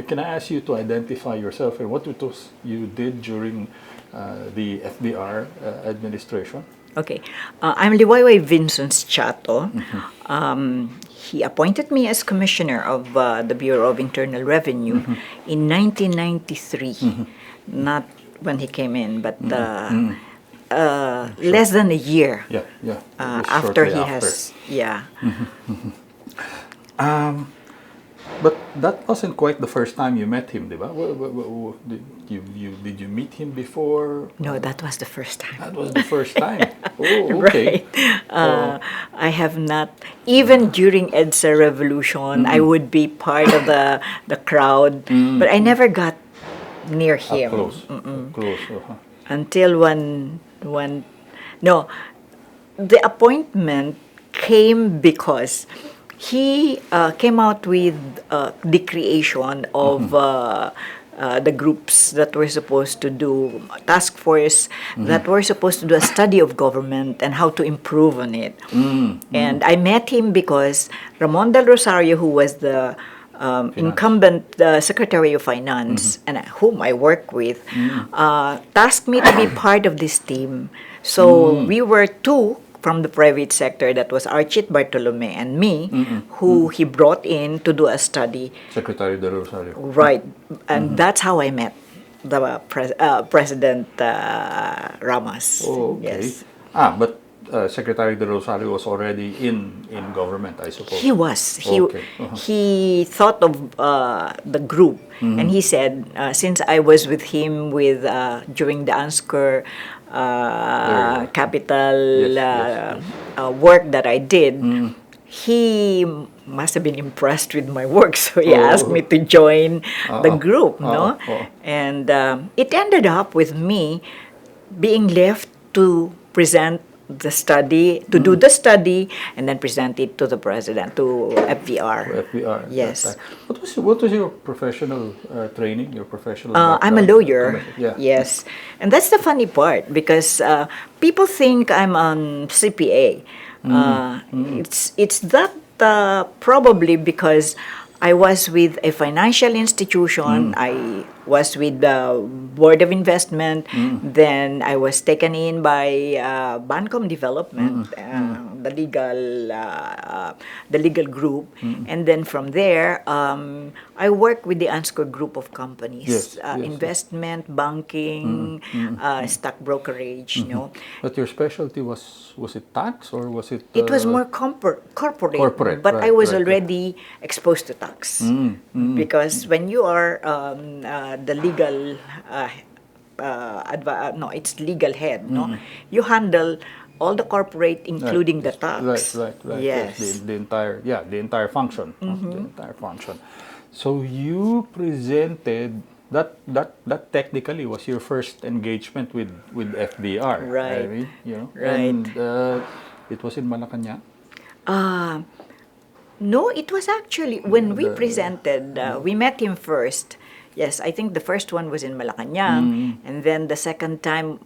can I ask you to identify yourself and what it was you did during the FVR administration? Okay. I'm LIWAYWAY Vinzons CHATO. He appointed me as commissioner of the Bureau of Internal Revenue in 1993. Not when he came in, but less than a year Yeah, yeah. after Shortly he after. has, yeah. But that wasn't quite the first time you met him, di ba? Did you meet him before? No, that was the first time. That was the first time. Oh, okay. Right. I have not, even during EDSA Revolution, I would be part of the crowd, but I never got near him. Up close. Up close. Until no, the appointment came because he came out with the creation of the groups that were supposed to do task force that were supposed to do a study of government and how to improve on it. And I met him because Ramon del Rosario, who was the incumbent Secretary of Finance, and whom I work with, tasked me to be part of this team. So we were two from the private sector, that was Archit Bartolome and me, who he brought in to do a study. Secretary de Rosario. Right. And that's how I met the President Ramos. Oh, okay. Yes. But Secretary de Rosario was already in government, I suppose. He was. Okay. He thought of the group, and he said, since I was with him during the ANSCR capital work that I did, he must have been impressed with my work, so he asked me to join the group, no? And it ended up with me being left to present the study, to do the study, and then present it to the president, to FVR. FVR. Yes. What was your professional training? Your professional I'm a background? lawyer. Yeah. Yes. And that's the funny part, because people think I'm on CPA. It's that probably because I was with a financial institution. I was with the Board of Investment. Then I was taken in by Bancom Development, the legal group, and then from there I work with the ANSCR group of companies, investment, banking, stock brokerage. You know. But your specialty was it tax or was it? It was more corporate, but right, I was right, already exposed to tax because when you are the legal it's legal head, no, you handle all the corporate, including the tax. Right. Yes. The entire function. The entire function. So you presented that technically was your first engagement with FVR. Right. I mean, you know, Right. and it was in Malacanang. No, it was actually when we presented. We met him first. Yes, I think the first one was in Malacanang, and then the second time.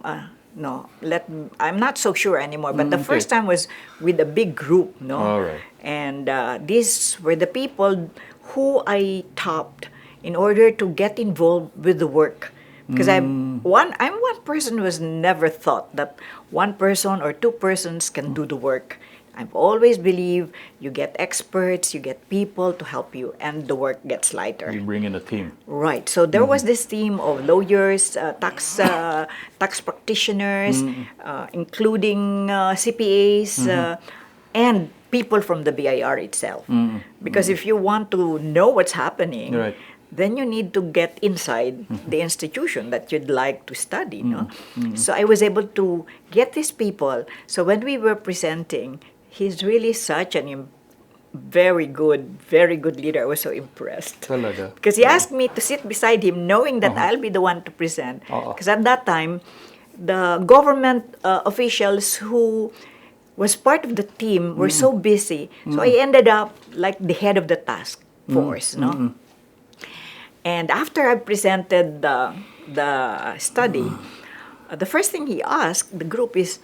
I'm not so sure anymore. But the first time was with a big group, no. All right. And these were the people who I topped in order to get involved with the work. Because I'm one person who has never thought that one person or two persons can do the work. I've always believed you get experts, you get people to help you, and the work gets lighter. You bring in a team. Right. So there was this team of lawyers, tax practitioners, including CPAs, and people from the BIR itself. Because if you want to know what's happening, Right. then you need to get inside the institution that you'd like to study. No? So I was able to get these people. So when we were presenting, he's really such an very good leader. I was so impressed. Talaga. Because he asked me to sit beside him knowing that I'll be the one to present. Because at that time, the government officials who was part of the team were so busy. So I ended up like the head of the task force. No? And after I presented the study, the first thing he asked the group is,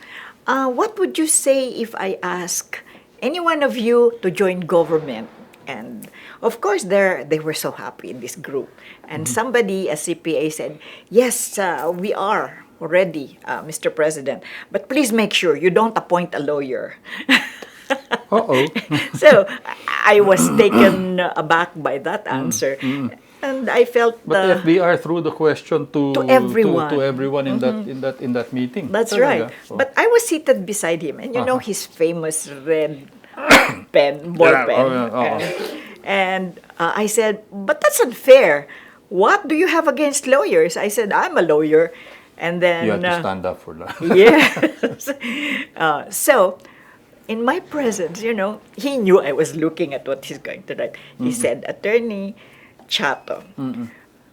what would you say if I ask any one of you to join government? And of course, they were so happy in this group. And somebody, a CPA, said, "Yes, we are already, Mr. President. But please make sure you don't appoint a lawyer." Uh-oh. So I was taken aback by that answer. And I felt But FVR threw the question to everyone. to everyone in that meeting. That's Talaga. right. Oh. But I was seated beside him, and you know his famous red ball Yeah, pen. oh, yeah, oh. And I said, "But that's unfair. What do you have against lawyers?" I said, "I'm a lawyer." And then You had to stand up for that. yes. So, in my presence, you know, he knew I was looking at what he's going to write. He said, "Attorney Chato,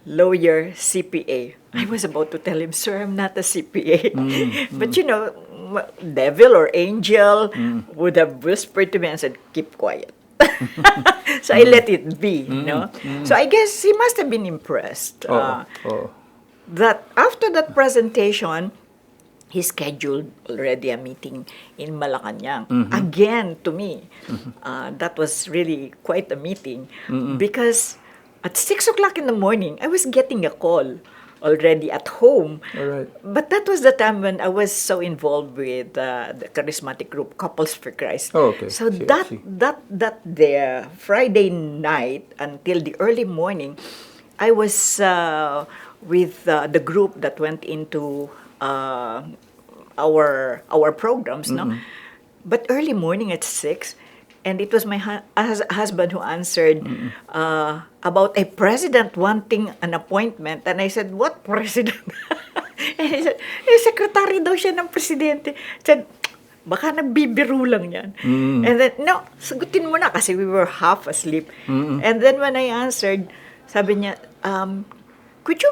lawyer, CPA." I was about to tell him, "Sir, I'm not a CPA." But you know, devil or angel would have whispered to me and said, "Keep quiet." So I let it be, you know. So I guess he must have been impressed that after that presentation, he scheduled already a meeting in Malacanang. Again, to me, that was really quite a meeting because at 6 o'clock in the morning, I was getting a call already at home. All right. But that was the time when I was so involved with the charismatic group Couples for Christ. Oh, okay. So See, I that see. the Friday night until the early morning, I was with the group that went into our programs, no? But early morning at 6, and it was my husband who answered about a president wanting an appointment. And I said, "What president?" And he said, secretary daw siya ng presidente. I said, "Baka nagbibiro lang yan." And then, "No, sagutin mo na," kasi we were half asleep. And then when I answered, sabi niya, "Could you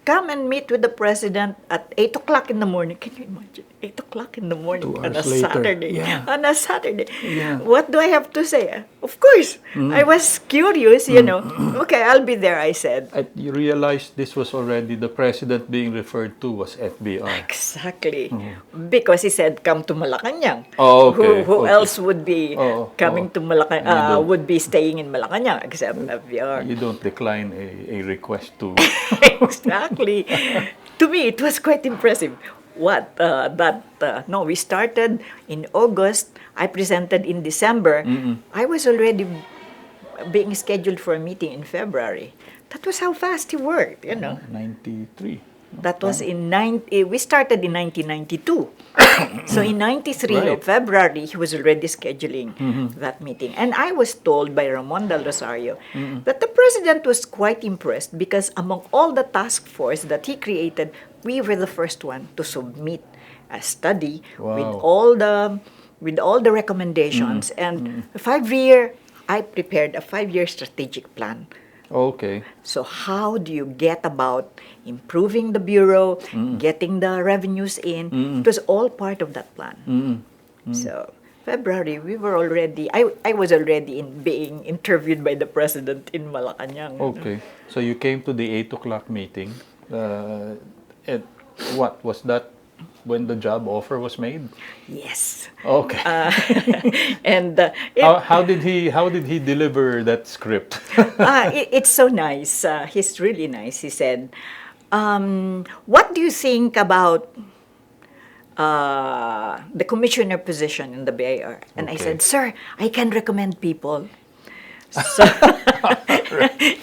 come and meet with the president at 8 o'clock in the morning?" Can you imagine? 8 o'clock in the morning 2 on a hours later. Saturday. Yeah. On a Saturday. Yeah. What do I have to say? Of course, I was curious, you know. "Okay, I'll be there," I said. You realized this was already the president being referred to was FBR. Exactly. Because he said, "Come to Malacanang." Oh, okay. Who Okay. else would be coming to Malacanang, You don't- would be staying in Malacanang except FVR? You don't decline a request to. Exactly. To me, it was quite impressive. We started in August. I presented in December. I was already being scheduled for a meeting in February. That was how fast he worked, you know. 93. That was we started in 1992. So in 93 Right. of February, he was already scheduling that meeting. And I was told by Ramon Del Rosario that the president was quite impressed because among all the task force that he created, we were the first one to submit a study with Wow. all the recommendations. And 5-year, I prepared a 5-year strategic plan. Okay. So how do you get about improving the bureau, getting the revenues in? It was all part of that plan. So February, we were already, I was already being interviewed by the president in Malacanang. Okay. So you came to the 8 o'clock meeting. And what was that when the job offer was made? Yes. Okay. And how did he deliver that script? it's so nice. He's really nice. He said, "What do you think about the commissioner position in the BIR?" And I Okay. said, "Sir, I can recommend people." So,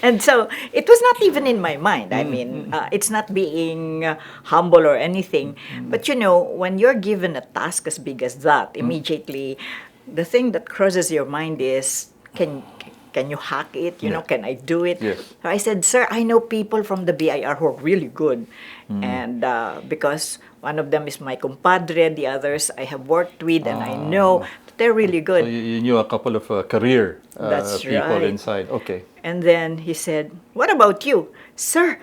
and so it was not even in my mind. I mean, it's not being humble or anything. But you know, when you're given a task as big as that, immediately the thing that crosses your mind is, can you hack it? You know, can I do it? Yes. So I said, "Sir, I know people from the BIR who are really good." And because one of them is my compadre, the others I have worked with and I know that they're really good. So you knew a couple of career That's people right. inside. Okay. And then he said, "What about you?" Sir,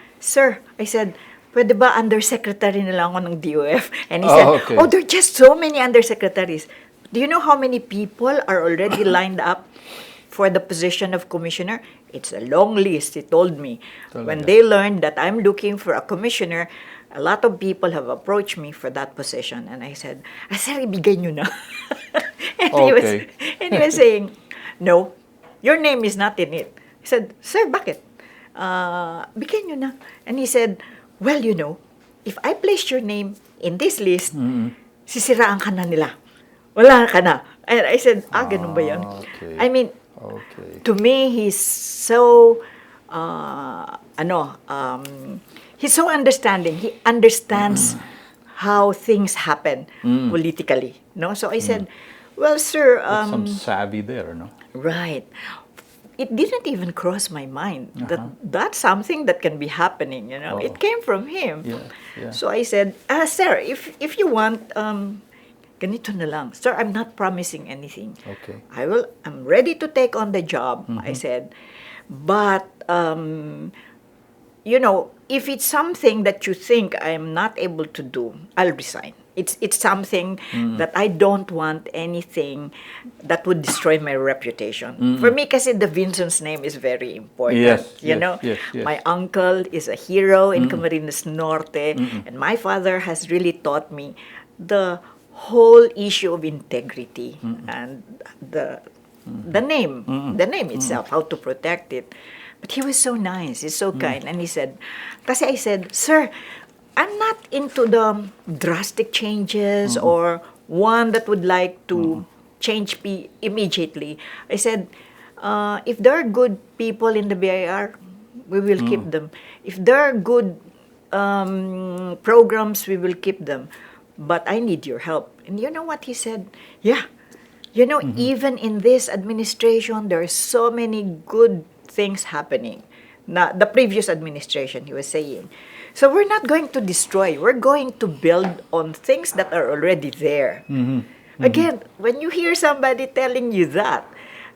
I said, "Pwede ba undersecretary na lang ako ng DOF?" And he said, okay. "Oh, there are just so many undersecretaries. Do you know how many people are already lined up for the position of commissioner?" It's a long list, he told me. When they learned that I'm looking for a commissioner, a lot of people have approached me for that position. And I said, "Sir, ibigay nyo na." And Okay. he was saying, "No, your name is not in it. I said, sir, bakit? Bigyan nyo na. And he said, well, you know, if I place your name in this list, sisiraan ka na nila. Wala ka na. And I said, ganun ba yun? Okay. I mean, Okay. to me, he's so, he's so understanding. He understands how things happen politically. No? So I said, well, sir, Some savvy there, no? right. It didn't even cross my mind that that's something that can be happening, you know. It came from him. Yeah, yeah. So I said, sir, if you want, ganito na lang. Sir, I'm not promising anything. Okay. I'm ready to take on the job, I said. But, you know, if it's something that you think I'm not able to do, I'll resign. It's something that I don't want anything that would destroy my reputation. For me, kasi the Vincent's name is very important. Yes, you yes, know, yes, yes. my uncle is a hero in Camarines Norte, and my father has really taught me the whole issue of integrity and the name, the name itself, how to protect it. But he was so nice, he's so kind, and he said, kasi I said, sir, I'm not into the drastic changes or one that would like to change immediately. I said, if there are good people in the BIR, we will keep them. If there are good programs, we will keep them. But I need your help. And you know what he said? Yeah. You know, even in this administration, there are so many good things happening. The previous administration, he was saying. So we're not going to destroy. We're going to build on things that are already there. Again, when you hear somebody telling you that,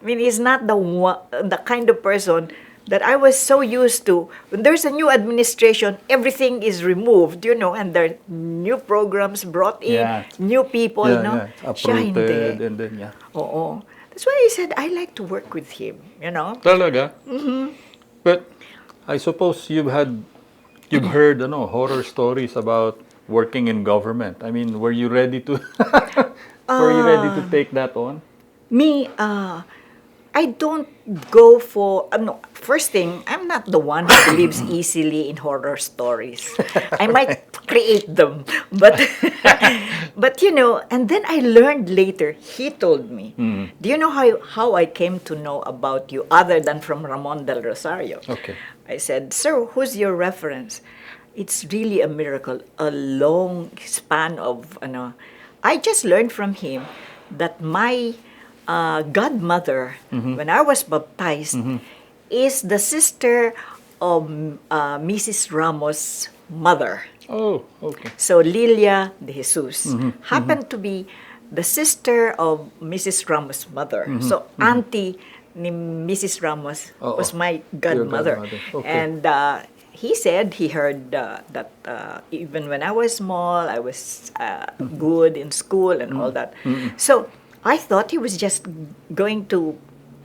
I mean, he's not the kind of person that I was so used to. When there's a new administration, everything is removed, you know, and there are new programs brought in, new people, no? Siya hindi. Uprooted and then, Oo. That's why I said I like to work with him, you know. Talaga? But I suppose you've heard horror stories about working in government. I mean, were you ready to take that on? Me, I don't go for, no, first thing, I'm not the one who believes easily in horror stories. I might create them, but, but you know, and then I learned later, he told me, do you know how I came to know about you other than from Ramon del Rosario? Okay. I said, sir, who's your reference? It's really a miracle, a long span of, I just learned from him that my godmother, when I was baptized, is the sister of Mrs. Ramos' mother. Oh, okay. So Lilia de Jesus happened to be the sister of Mrs. Ramos' mother. So auntie ni Mrs. Ramos was my godmother. Okay. And he said he heard that even when I was small, I was good in school and all that. So I thought he was just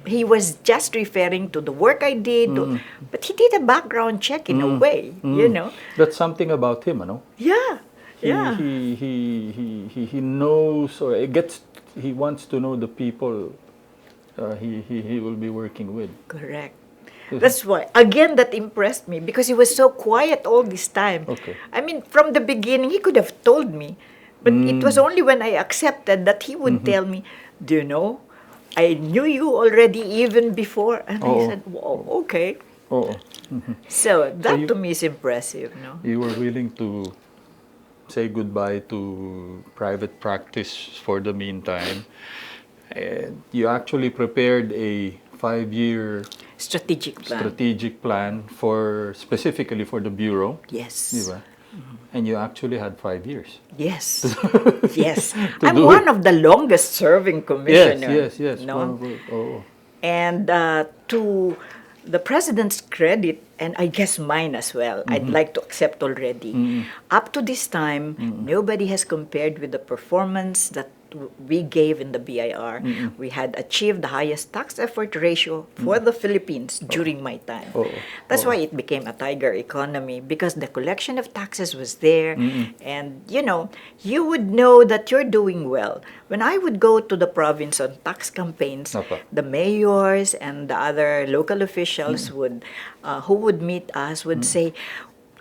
he was just referring to the work I did, but he did a background check in a way, you know. That's something about him, no? Yeah, yeah. He knows, or he wants to know the people he will be working with. Correct. That's why, again, that impressed me because he was so quiet all this time. Okay. I mean, from the beginning, he could have told me, but it was only when I accepted that he would tell me, do you know, I knew you already even before. And I said, whoa, okay. So that to me is impressive, no? You were willing to say goodbye to private practice for the meantime. And you actually prepared a 5-year strategic plan specifically for the Bureau. Yes. Diba? And you actually had 5 years. Yes. Yes. I'm one of the longest serving commissioners. Yes. No? And to the President's credit, and I guess mine as well, I'd like to accept already, up to this time, nobody has compared with the performance that we gave in the BIR, we had achieved the highest tax effort ratio for the Philippines during my time. That's why it became a tiger economy, because the collection of taxes was there, and you would know that you're doing well. When I would go to the province on tax campaigns, the mayors and the other local officials who would meet us would say,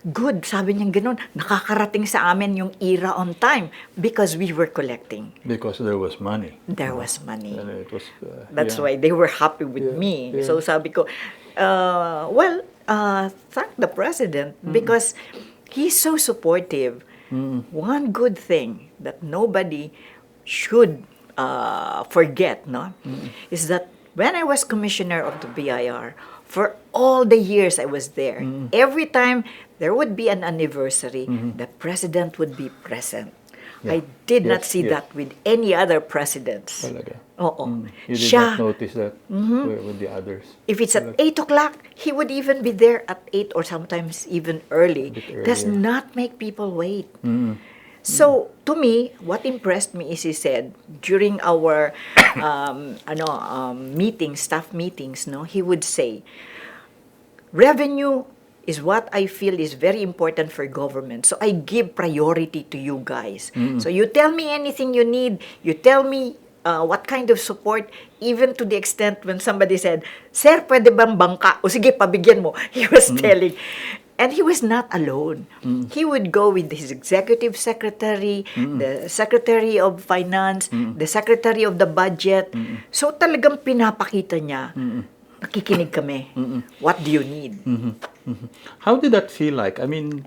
"Good," sabi niya gano'n, "nakakarating sa amin yung era on time because we were collecting." Because there was money. There was money. And it was, That's why they were happy with me. So sabi ko, thank the president because he's so supportive. One good thing that nobody should forget, is that when I was commissioner of the BIR, for all the years I was there, every time there would be an anniversary, the president would be present. I did not see that with any other presidents. Talaga. You did not notice that with the others. If it's at 8 o'clock, he would even be there at 8 or sometimes even early. Does not make people wait. So, to me, what impressed me is he said, during our meetings, staff meetings, he would say, revenue is what I feel is very important for government. So, I give priority to you guys. So, you tell me anything you need, you tell me what kind of support, even to the extent when somebody said, "Sir, pwede bang bangka?" O sige, pabigyan mo. He was telling. And he was not alone. He would go with his executive secretary, the secretary of finance, the secretary of the budget. So talagang pinapakita niya, nakikinig kami. What do you need? How did that feel like? I mean,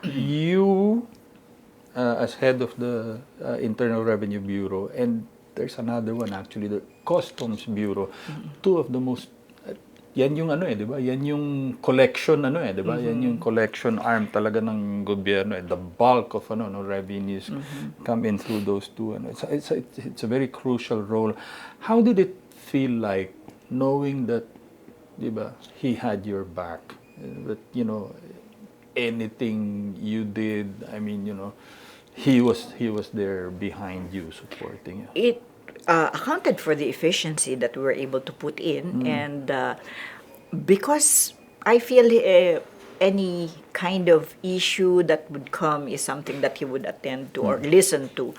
you as head of the Internal Revenue Bureau, and there's another one actually, the Customs Bureau, two of the most yan yung di ba? Yan yung collection di ba? Yan yung collection arm talaga ng gobyerno. The bulk of revenues come in through those two. It's a very crucial role. How did it feel like knowing that, di ba, he had your back? That anything you did, I mean, he was there behind you, supporting you. It accounted for the efficiency that we were able to put in, and because I feel any kind of issue that would come is something that he would attend to or listen to.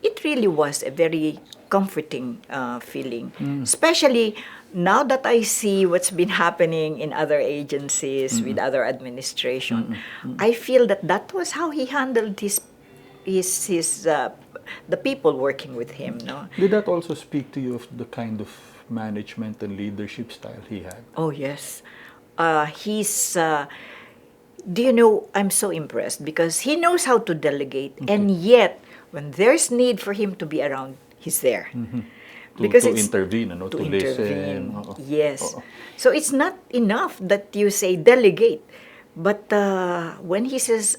It really was a very comforting feeling, especially now that I see what's been happening in other agencies with other administration. I feel that was how he handled his the people working with him. Did that also speak to you of the kind of management and leadership style he had? Oh, yes. I'm so impressed because he knows how to delegate, and yet, when there's need for him to be around, he's there. To intervene, to listen. Yes. So it's not enough that you say delegate, but when he says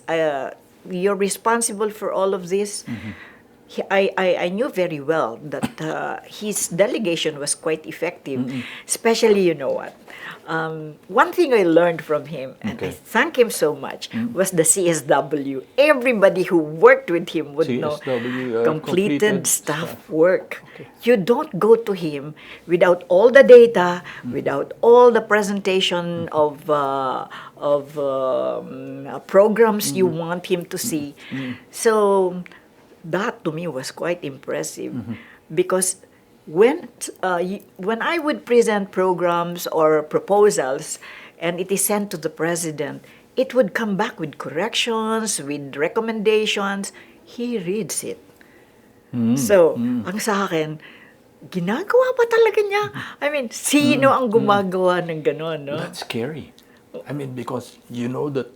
you're responsible for all of this, I knew very well that his delegation was quite effective. Especially, you know what? One thing I learned from him, and I thank him so much, was the CSW. Everybody who worked with him would know completed staff work. You don't go to him without all the data, without all the presentation of programs you want him to see. So that to me was quite impressive because when I would present programs or proposals and it is sent to the president, it would come back with corrections, with recommendations. He reads it. So, ang sa akin, ginagawa pa talaga niya. I mean, sino ang gumagawa ng gano'n, no? That's scary. I mean, because you know that,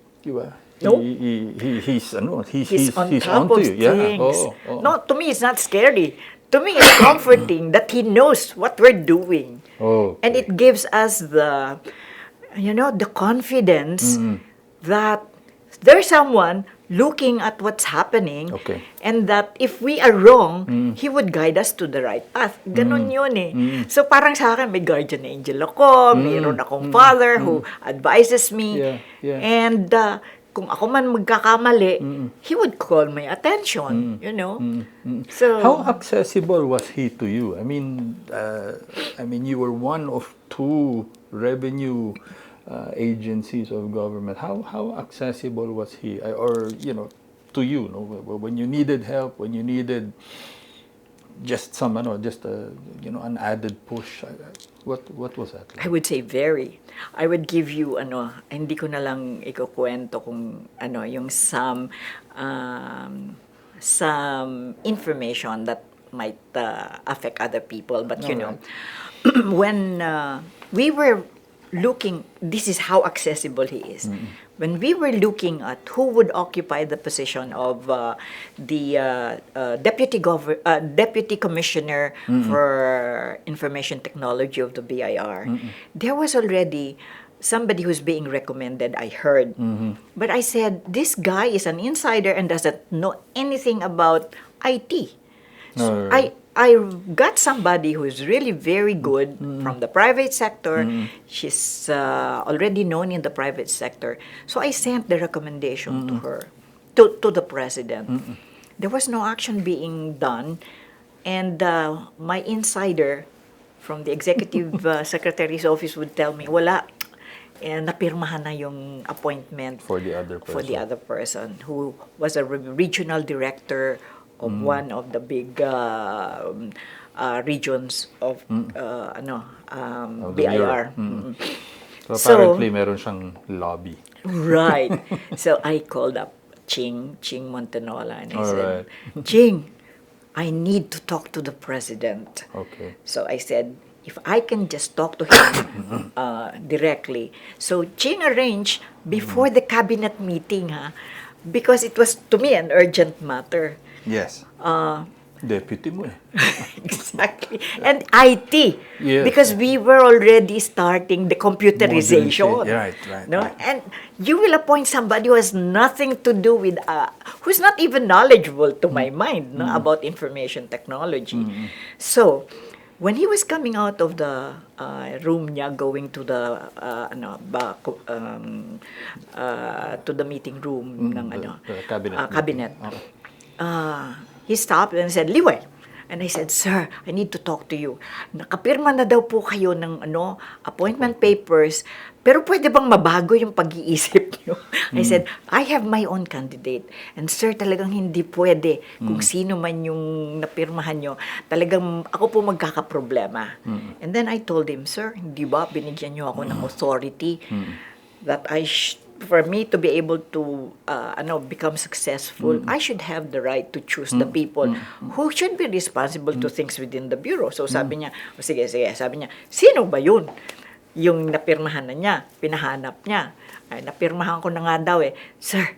No. He's on he's top onto of you. Yeah. things. No, to me, it's not scary. To me, it's comforting that he knows what we're doing. And it gives us the confidence that there's someone looking at what's happening, and that if we are wrong, he would guide us to the right path. Ganon yun eh. So parang sa akin, may guardian angel ako, mayroon akong father who advises me, and kung ako man magkakamali, he would call my attention, you know. So How accessible was he to you? I mean, you were one of two revenue agencies of government. How accessible was he, or to you? No, when you needed help, when you needed just an added push. What was that like? I would say very. I would give you hindi ko na lang ikukwento kung yung some information that might affect other people, but you know, when we were looking, this is how accessible he is. When we were looking at who would occupy the position of the deputy commissioner for information technology of the BIR, there was already somebody who's being recommended, I heard. But I said, this guy is an insider and doesn't know anything about IT. So I got somebody who's really very good from the private sector. She's already known in the private sector. So I sent the recommendation to her, to the president. There was no action being done. And my insider from the executive secretary's office would tell me, wala, napirmahan na yung appointment For the other person. Who was a regional director of one of the big regions of Of the BIR. So apparently, meron siyang lobby. Right. So I called up Ching Montenola, and I said, right. Ching, I need to talk to the president. Okay. So I said, if I can just talk to him directly. So Ching arranged before the cabinet meeting, because it was, to me, an urgent matter. Yes. Deputy mo eh. Exactly. And IT. Yes. Because we were already starting the computerization. Right. No? And you will appoint somebody who has nothing to do with, who's not even knowledgeable to my mind about information technology. So, when he was coming out of the room niya, going to the to the meeting room ng the cabinet. cabinet. He stopped and said, Liway. And I said, sir, I need to talk to you. Nakapirma na daw po kayo ng appointment papers, pero pwede bang mabago yung pag-iisip niyo? I said, I have my own candidate. And sir, talagang hindi pwede kung sino man yung napirmahan nyo. Talagang ako po magkakaproblema. And then I told him, sir, hindi ba binigyan nyo ako ng authority that for me to be able to become successful, I should have the right to choose the people who should be responsible to things within the bureau. So sabi niya, sige, sabi niya, sino ba yun? Yung napirmahan na niya, pinahanap niya. Ay, napirmahan ko na nga daw Sir,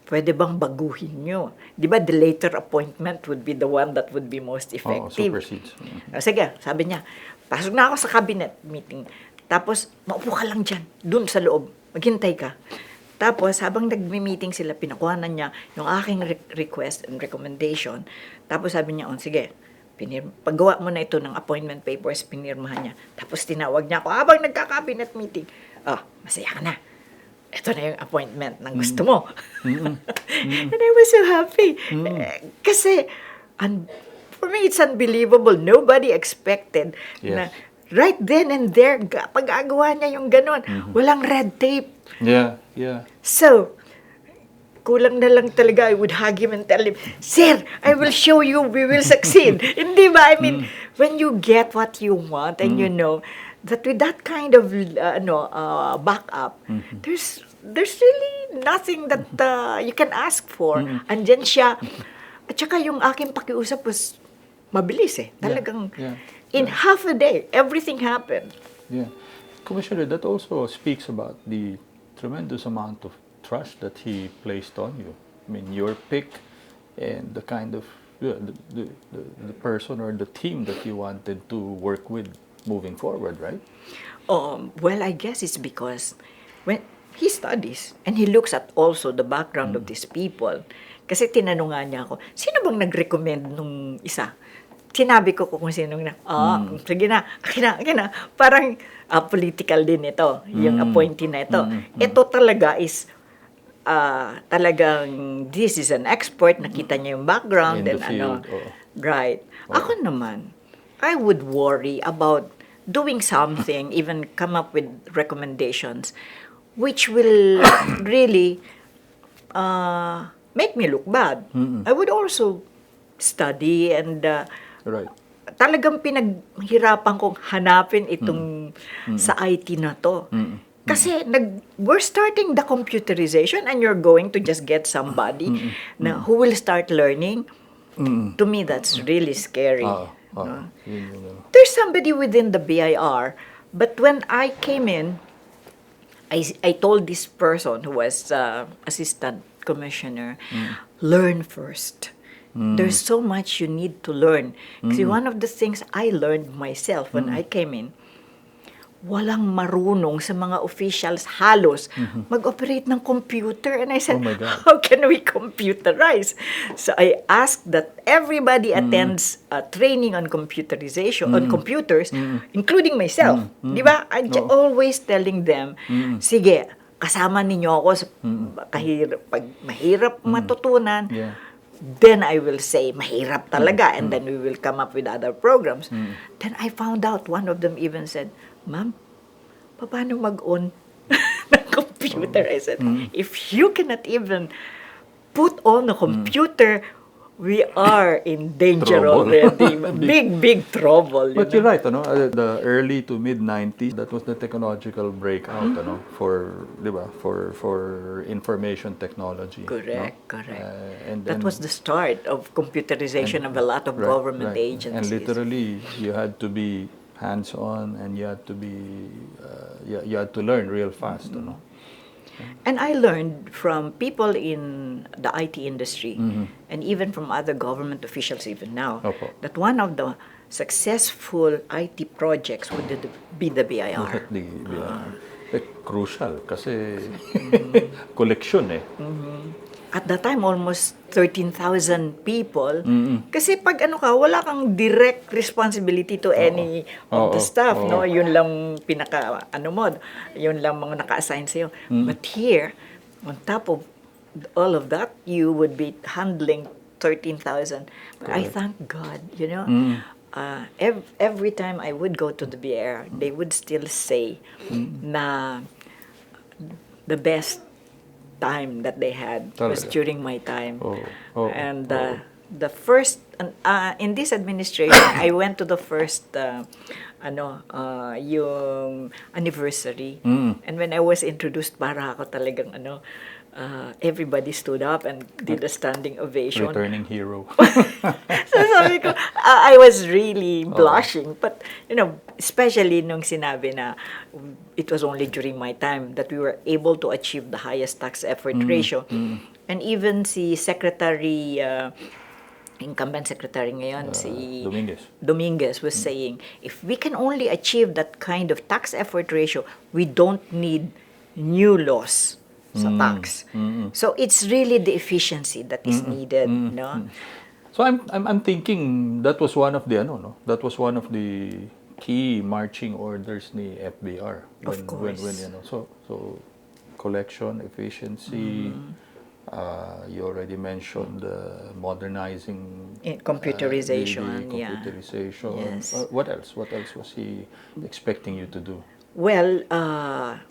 pwede bang baguhin nyo? Di ba the later appointment would be the one that would be most effective? Supersedes. Sige, sabi niya, pasok na ako sa cabinet meeting. Tapos, maupo ka lang dyan, dun sa loob. Maghintay ka. Tapos, habang nagmi-meeting sila, pinakuhanan niya yung aking request and recommendation. Tapos sabi niya, sige, paggawa mo na ito ng appointment papers, pinirmahan niya. Tapos tinawag niya ako, habang nagka-cabinet meeting, masaya ka na. Ito na yung appointment ng gusto mo. And I was so happy. Kasi, for me, it's unbelievable. Nobody expected na right then and there, pag-agawa niya yung ganon. Walang red tape. Yeah. So, kulang na lang talaga, I would hug him and tell him, Sir, I will show you, we will succeed. Hindi ba? I mean, when you get what you want and you know that with that kind of backup, there's really nothing that you can ask for. Andyan siya. At saka yung aking pakiusap was mabilis Talagang in half a day, everything happened. Yeah. Commissioner, that also speaks about the tremendous amount of trust that he placed on you. I mean, your pick and the kind of the person or the team that you wanted to work with moving forward, right? Well, I guess it's because when he studies and he looks at also the background of these people. Kasi tinanong nga niya ako, sino bang nag-recommend nung isa? Sinabi ko kung sino sige na, akin na. Parang political din ito, yung appointee na ito. Ito talaga is talagang this is an expert, nakita niya yung background, In the and field, oo. right. Ako naman, I would worry about doing something, even come up with recommendations, which will really make me look bad. I would also study and Right. talagang pinaghirapan kong hanapin itong sa IT na to. Kasi we're starting the computerization and you're going to just get somebody na who will start learning. To me, that's really scary. No? Yun yung ano. There's somebody within the BIR, but when I came in, I told this person who was assistant commissioner, learn first. There's so much you need to learn. Kasi one of the things I learned myself when I came in, walang marunong sa mga officials halos mag-operate ng computer. And I said, Oh my God. how can we computerize? So I asked that everybody attends training on computerization, on computers, including myself. Di ba? I'm always telling them, sige, kasama ninyo ako sa pag mahirap matutunan. Yeah. Then I will say, mahirap talaga, and then we will come up with other programs. Then I found out, one of them even said, Ma'am, paano mag-on ng computer? I said, if you cannot even put on a computer, we are in danger Trouble. already. Big trouble. But you're right, the early to mid-90s, that was the technological breakout, for, di ba, for information technology. Correct. And That was the start of computerization of a lot of government agencies. And literally, you had to be hands-on, and you had to be, you had to learn real fast, And I learned from people in the IT industry, and even from other government officials even now, Opo. that one of the successful IT projects would be the BIR. Crucial kasi collection eh. At that time, almost 13,000 people. Kasi pag wala kang direct responsibility to any of the staff, no? Yun lang yun lang mga naka-assign sa'yo. But here, on top of all of that, you would be handling 13,000. But I thank God, every time I would go to the BR, they would still say na the best time that they had was during my time. And the first, in this administration, I went to the first, yung anniversary. And when I was introduced, para ako talagang, everybody stood up and did a standing ovation. Returning hero. So sabi ko, I was really blushing. But, especially nung sinabi na it was only during my time that we were able to achieve the highest tax effort ratio. And even si Secretary, incumbent secretary ngayon, si Dominguez was saying, if we can only achieve that kind of tax effort ratio, we don't need new laws sa tax. So it's really the efficiency that is needed, no? So I'm thinking that was one of the that was one of the key marching orders ni FVR Of course. when so collection efficiency. You already mentioned modernizing computerization. Computerization. Yes. What else? What else was he expecting you to do? Well,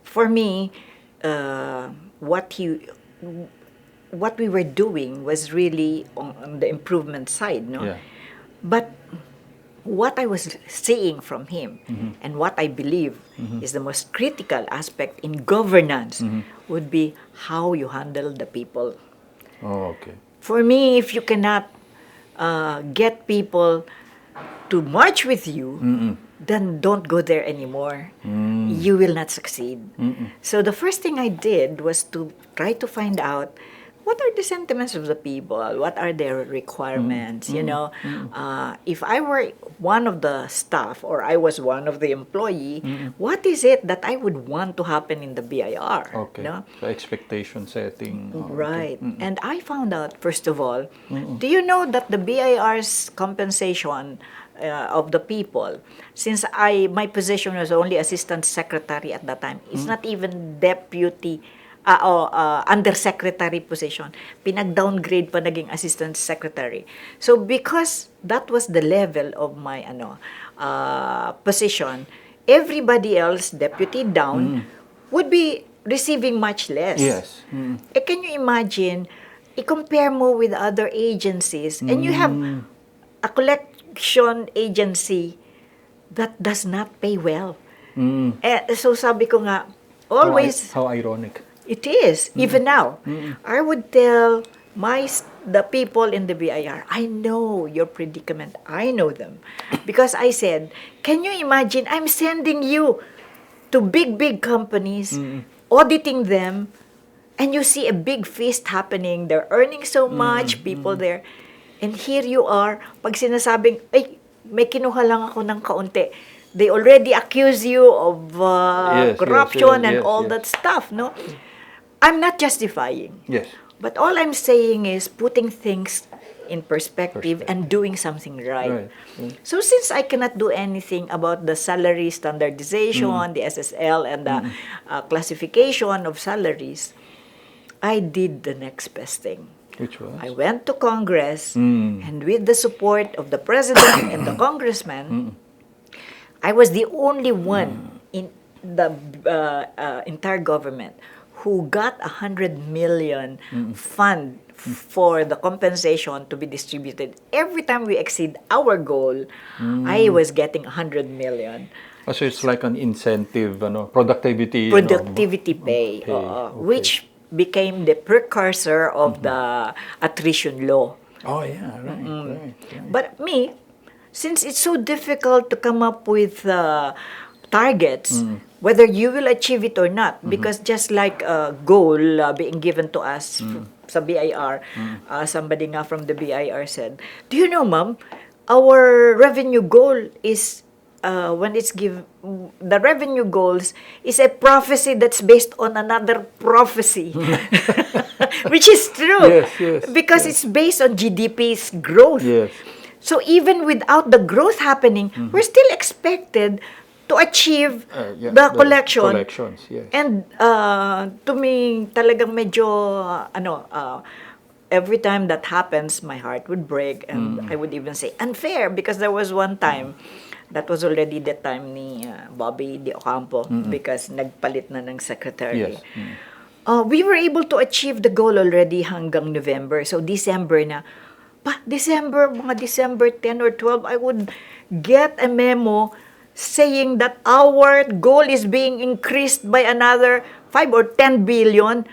for me, what we were doing was really on the improvement side, no? Yeah. But what I was seeing from him and what I believe is the most critical aspect in governance would be how you handle the people. Oh, okay. For me, if you cannot get people to march with you, then don't go there anymore. You will not succeed. So the first thing I did was to try to find out what are the sentiments of the people, what are their requirements, if I were one of the staff or I was one of the employee, what is it that I would want to happen in the BIR? Okay. No? So expectation setting. Right. And I found out, first of all, do you know that the BIR's compensation of the people, since my position was only assistant secretary at that time, it's not even deputy undersecretary position. Pinag-downgrade pa, naging assistant secretary. So because that was the level of my position, everybody else, deputy down, would be receiving much less. Yes. Can you imagine, i-compare mo with other agencies, and you have a collection agency that does not pay well. So sabi ko nga, always, How ironic. it is, even now. I would tell the people in the BIR, I know your predicament. I know them. Because I said, can you imagine, I'm sending you to big companies, auditing them, and you see a big feast happening. They're earning so much, people there. And here you are, pag sinasabing, ay, may kinuha lang ako ng kaunti. They already accuse you of corruption and all that stuff, no? I'm not justifying. Yes. But all I'm saying is putting things in perspective and doing something right. So since I cannot do anything about the salary standardization, the SSL, and the classification of salaries, I did the next best thing. Which was? I went to Congress, and with the support of the President and the Congressman, I was the only one in the entire government who got 100 million fund for the compensation to be distributed. Every time we exceed our goal, I was getting 100 million. So it's like an incentive, productivity. Pay. Which became the precursor of the attrition law. Oh, yeah, right. But me, since it's so difficult to come up with targets, whether you will achieve it or not, because just like a goal being given to us sa BIR, somebody nga from the BIR said, do you know, ma'am, our revenue goal is, the revenue goals is a prophecy that's based on another prophecy. Which is true. Yes, because it's based on GDP's growth. Yes. So even without the growth happening, we're still expected to achieve the collection. Collections, yes. And to me, talagang medyo, every time that happens, my heart would break, and I would even say unfair, because there was one time, that was already the time ni Bobby De Ocampo, because nagpalit na ng secretary. Yes. We were able to achieve the goal already hanggang November. So December na. Mga December 10 or 12, I would get a memo saying that our goal is being increased by another 5 or 10 billion.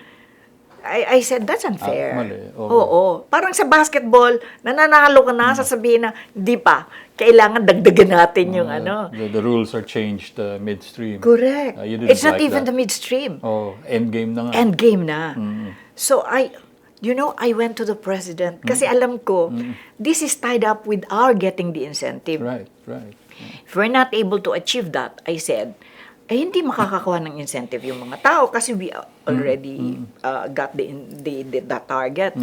I said, that's unfair. Mali. Oo. Parang sa basketball, nananalo ka na, sasabihin na, di pa, kailangan dagdagan natin yung The rules are changed midstream. Correct. It's not even the midstream. Oh, endgame na nga. Endgame na. So I went to the president kasi alam ko, this is tied up with our getting the incentive. Right. If we're not able to achieve that, I said, hindi makakakuha ng incentive yung mga tao kasi we already got that target.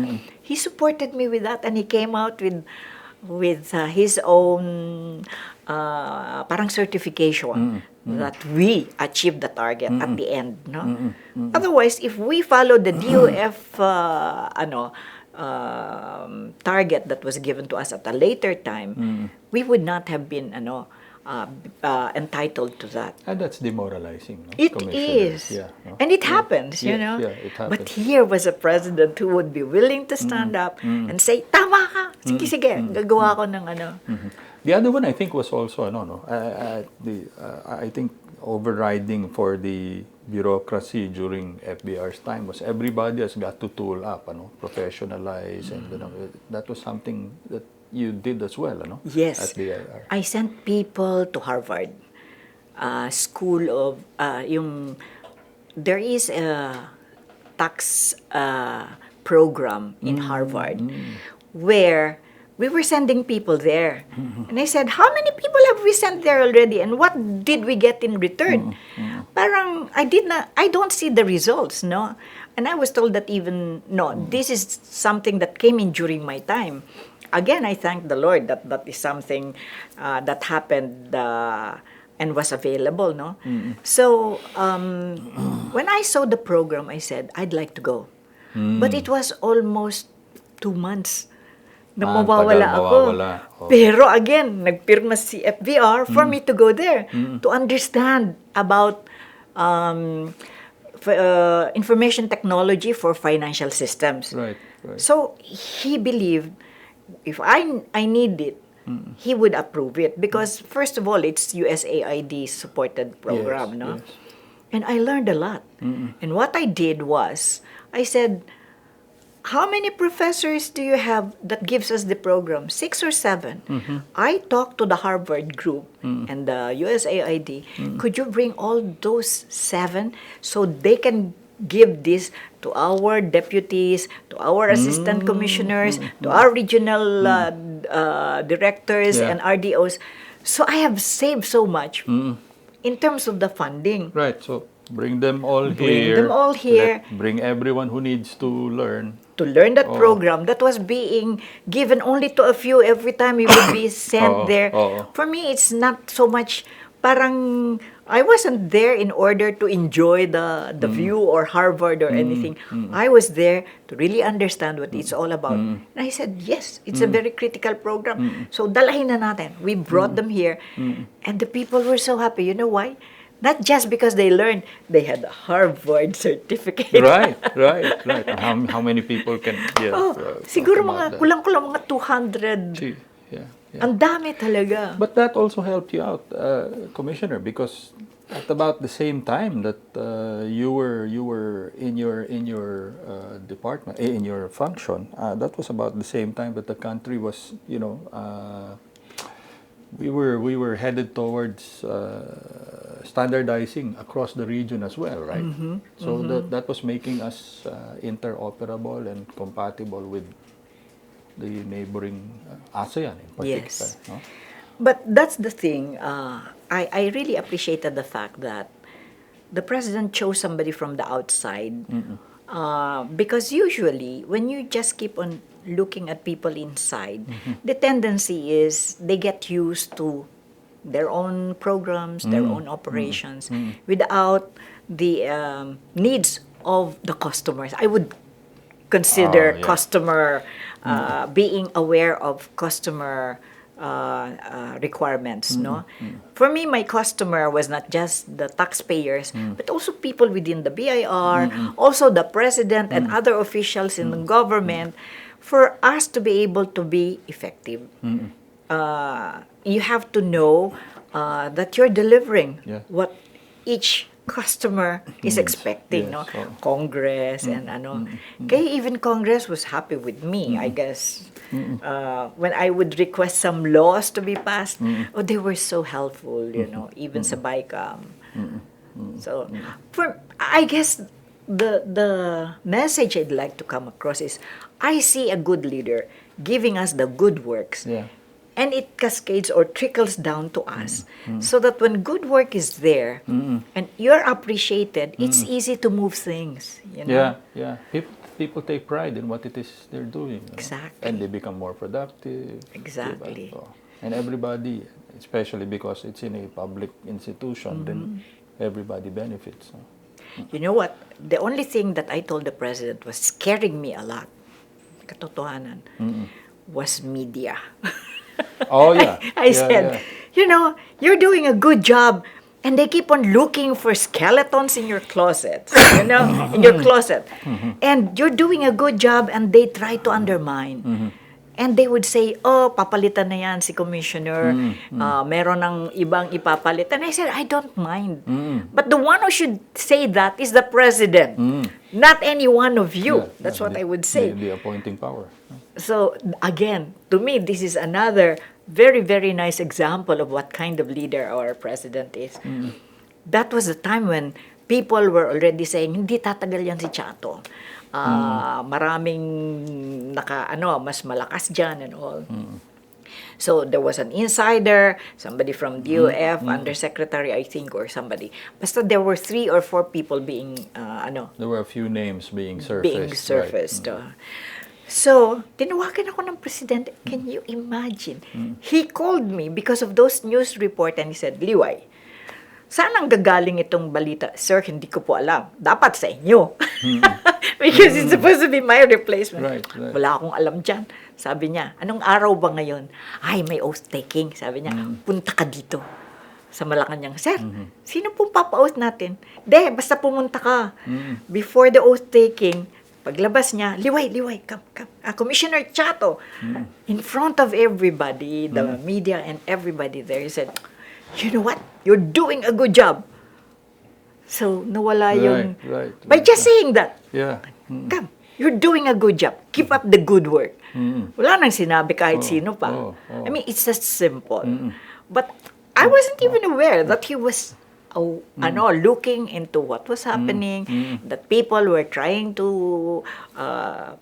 He supported me with that, and he came out with his own parang certification that we achieved the target at the end, no? Otherwise, if we follow the DOF target that was given to us at a later time, we would not have been entitled to that. And that's demoralizing. No? It is. Yeah, no? And it happens, you Yes, know. yeah, it happens. But here was a president who would be willing to stand up and say, tama ka, sige, gagawa ko ng The other one, I think, was also, I think overriding for the bureaucracy during FBR's time was everybody has got to tool up, professionalize, and that was something that you did as well, Yes. at the IR. I sent people to Harvard School of, there is a tax program in Harvard where we were sending people there. And I said, how many people have we sent there already? And what did we get in return? Parang, I don't see the results, no? And I was told that this is something that came in during my time. Again, I thank the Lord that is something that happened and was available, no? So, when I saw the program, I said, I'd like to go. But it was almost 2 months na Ang mawawala tagal ako. mawawala. Oh. Pero again, nagpirma si FVR for me to go there to understand about information technology for financial systems. Right, right. So he believed if I need it, he would approve it because first of all, it's USAID supported program, Yes, no? yes. And I learned a lot. And what I did was, I said, how many professors do you have that gives us the program? 6 or 7. I talked to the Harvard group and the USAID. Could you bring all those 7 so they can give this to our deputies, to our assistant commissioners, to our regional directors Yeah. and RDOs? So I have saved so much in terms of the funding. Right. So bring them all Bring here. them all here. Bring everyone who needs to learn. To learn that program that was being given only to a few every time we would be sent there. For me, it's not so much parang I wasn't there in order to enjoy the view or Harvard or anything. I was there to really understand what it's all about. And I said, yes, it's a very critical program. So dalahin na natin. We brought them here. And the people were so happy. You know why? Not just because they learned, they had a Harvard certificate. Right. How many people can? Yeah. Siguro talk mga about that? kulang-kulang mga 200. Gee, yeah. Ang dami talaga. But that also helped you out, Commissioner, because at about the same time that you were in your department, in your function, that was about the same time that the country was, we were headed towards standardizing across the region as well, right? So that was making us interoperable and compatible with the neighboring ASEAN in particular. Yes. No? But that's the thing. I really appreciated the fact that the president chose somebody from the outside. Because usually, when you just keep on looking at people inside, the tendency is they get used to their own programs, their own operations, without the needs of the customers. I would consider customer being aware of customer requirements, no? For me, my customer was not just the taxpayers, but also people within the BIR, also the president and other officials in the government, for us to be able to be effective. You have to know that you're delivering what each customer is expecting, no? Congress and ano. Kaya even Congress was happy with me, I guess. When I would request some laws to be passed, they were so helpful, even sa BICAM. So, I guess the message I'd like to come across is, I see a good leader giving us the good works. And it cascades or trickles down to us, so that when good work is there and you're appreciated, it's easy to move things. Yeah. People take pride in what it is they're doing. Exactly. And they become more productive. Exactly. Diba? And everybody, especially because it's in a public institution, then everybody benefits. You know what? The only thing that I told the president was scaring me a lot, katotohanan, was media. Oh, yeah. I said, you're doing a good job, and they keep on looking for skeletons in your closet, in your closet. And you're doing a good job, and they try to undermine. And they would say, papalitan na yan si Commissioner, meron ng ibang ipapalit. And I said, I don't mind. But the one who should say that is the President, not any one of you. That's what I would say. The appointing power. So, again, to me, this is another very, very nice example of what kind of leader our president is. That was the time when people were already saying, hindi tatagal yan si Chato. Maraming mas malakas dyan and all. So, there was an insider, somebody from DOF, undersecretary, I think, or somebody. Basta there were 3 or 4 people being, There were a few names being surfaced. Right. So, tinawagan ako ng presidente. Can you imagine? He called me because of those news report and he said, Liway, saan ang gagaling itong balita? Sir, hindi ko po alam. Dapat sa inyo. Because it's supposed to be my replacement. Right. Wala akong alam dyan. Sabi niya, anong araw ba ngayon? Ay, may oath-taking. Sabi niya, punta ka dito sa Malacanang. Sir, sino pong papa-oath natin? Basta pumunta ka. Before the oath-taking, paglabas niya, liway, come. Commissioner Chato, in front of everybody, the media and everybody there, he said, you know what? You're doing a good job. So, nawala yung... Right. By just saying that, Yeah. come, you're doing a good job. Keep up the good work. Wala nang sinabi kahit sino pa. I mean, it's just simple. But I wasn't even aware that he was looking into what was happening, that people were trying to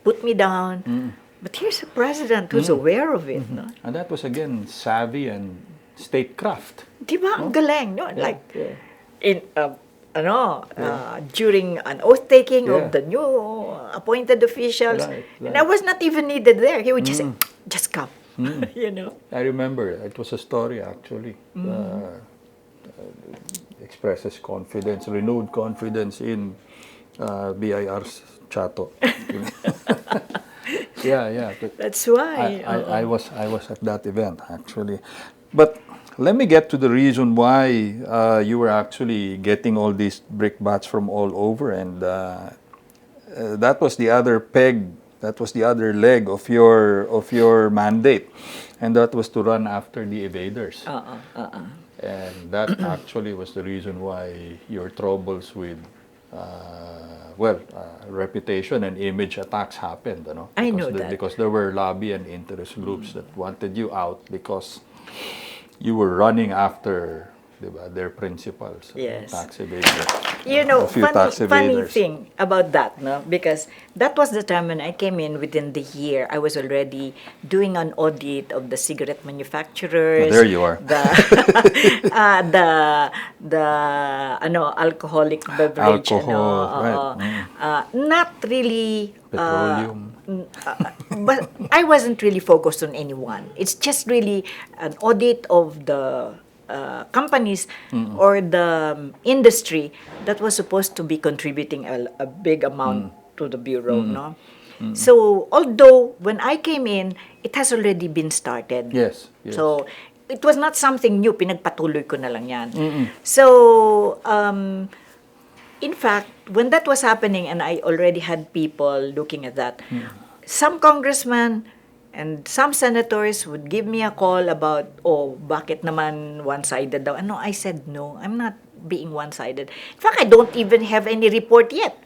put me down. But here's a president who's aware of it. No? And that was again savvy and statecraft. Diba? Ang galing. No? Yeah, Like, yeah. during an oath-taking Yeah. of the new appointed officials. Right. And I was not even needed there. He would just say, just come. You know? I remember it was a story actually. Expresses confidence, renewed confidence in BIR's CHATO. Yeah. But That's why. I was at that event actually. But let me get to the reason why you were actually getting all these brickbats from all over, and that was the other peg. That was the other leg of your mandate, and that was to run after the evaders. And that actually was the reason why your troubles with, reputation and image attacks happened. You know? I know that. Because there were lobby and interest groups that wanted you out because you were running after their principals, Yes. tax evaders. You know, A few tax funny evaders. thing about that, no? Because that was the time when I came in within the year. I was already doing an audit of the cigarette manufacturers. Oh, there you are. The alcoholic beverage. Alcohol, right. Not really. Petroleum. But I wasn't really focused on anyone. It's just really an audit of the companies or the industry that was supposed to be contributing a big amount to the bureau, no? So although when I came in, it has already been started. Yes. So it was not something new. Pinagpatuloy ko na lang yan. So in fact, when that was happening and I already had people looking at that, some congressmen and some senators would give me a call about, bakit naman one-sided daw? No, I said, no, I'm not being one-sided. In fact, I don't even have any report yet.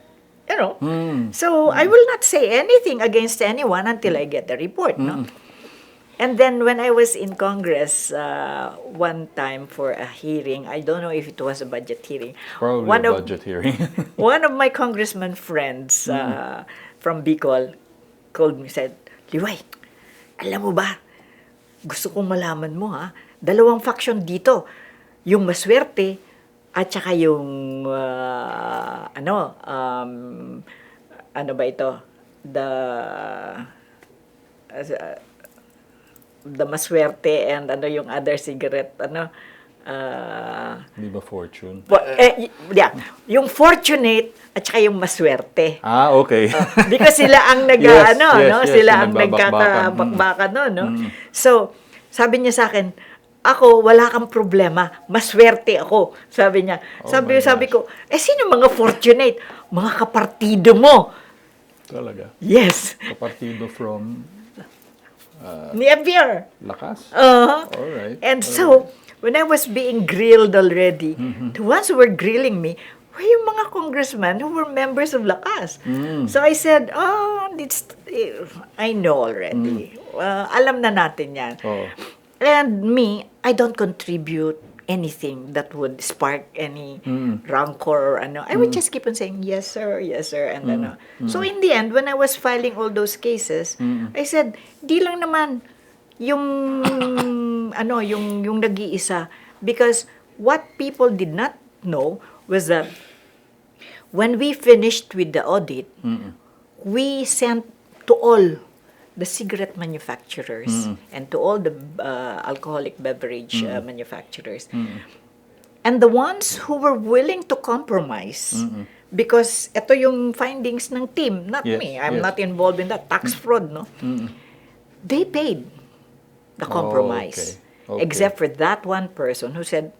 You know? So, I will not say anything against anyone until I get the report, no? And then, when I was in Congress, one time for a hearing, I don't know if it was a budget hearing. Probably a budget hearing. One of my congressman friends from Bicol called me and said, Liway, alam mo ba, gusto kong malaman mo dalawang faction dito, yung maswerte at saka yung ano ba ito, the maswerte and yung other cigarette, Di ba fortune? yung fortunate at saka yung maswerte. Okay. Because sila ang sila ang nagkakabakbakan no. So, sabi niya sa akin, ako wala kang problema, maswerte ako, sabi niya. Sabi ko, sino mga fortunate? Mga kapartido mo. Talaga? Yes. Kapartido from Ni FVR. Lakas? All right. And so, when I was being grilled already, the ones who were grilling me were yung mga congressmen who were members of Lakas. So I said, I know already. Alam na natin yan. And me, I don't contribute anything that would spark any rancor or I would just keep on saying, yes, sir, and So in the end, when I was filing all those cases, I said, di lang naman yung yung nag-iisa, because what people did not know was that when we finished with the audit, we sent to all the cigarette manufacturers and to all the alcoholic beverage manufacturers And the ones who were willing to compromise, because ito yung findings ng team, not Yes, me, I'm yes. not involved in that, tax fraud, no? They paid the compromise. okay. Except for that one person who said,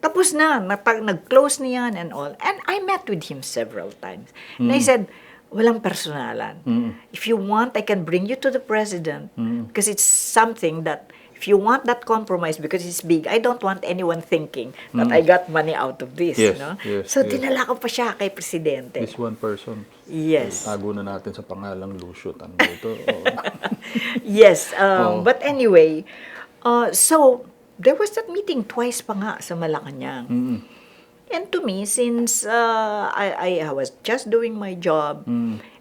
tapos na, nag-close niyan and all. And I met with him several times. And I said, walang personalan. If you want, I can bring you to the president. Because it's something that, if you want that compromise, because it's big, I don't want anyone thinking that I got money out of this. Yes, no? yes, So, yes. dinala ko pa siya kay presidente. This one person. Yes. Tago na natin sa pangalang Lucio. Ano ito? Oo. Yes. Oh. But anyway, so, there was that meeting twice pa nga sa Malacanang. And to me, since I was just doing my job,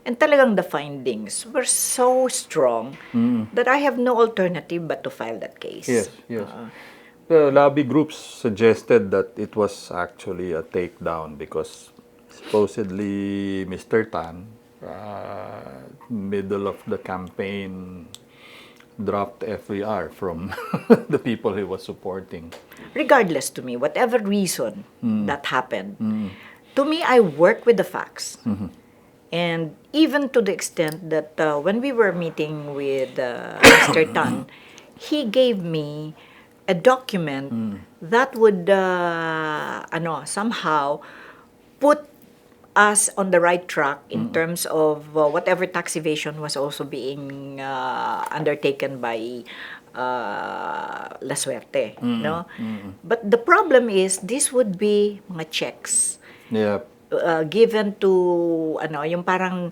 and talagang the findings were so strong that I have no alternative but to file that case. Yes, yes. The lobby groups suggested that it was actually a takedown because supposedly Mr. Tan, middle of the campaign, dropped FVR from the people he was supporting. Regardless to me, whatever reason that happened, to me, I work with the facts. And even to the extent that when we were meeting with Mr. Tan, he gave me a document that would somehow put us on the right track in terms of whatever tax evasion was also being undertaken by La Suerte, no? But the problem is this would be mga checks Yeah. given to yung parang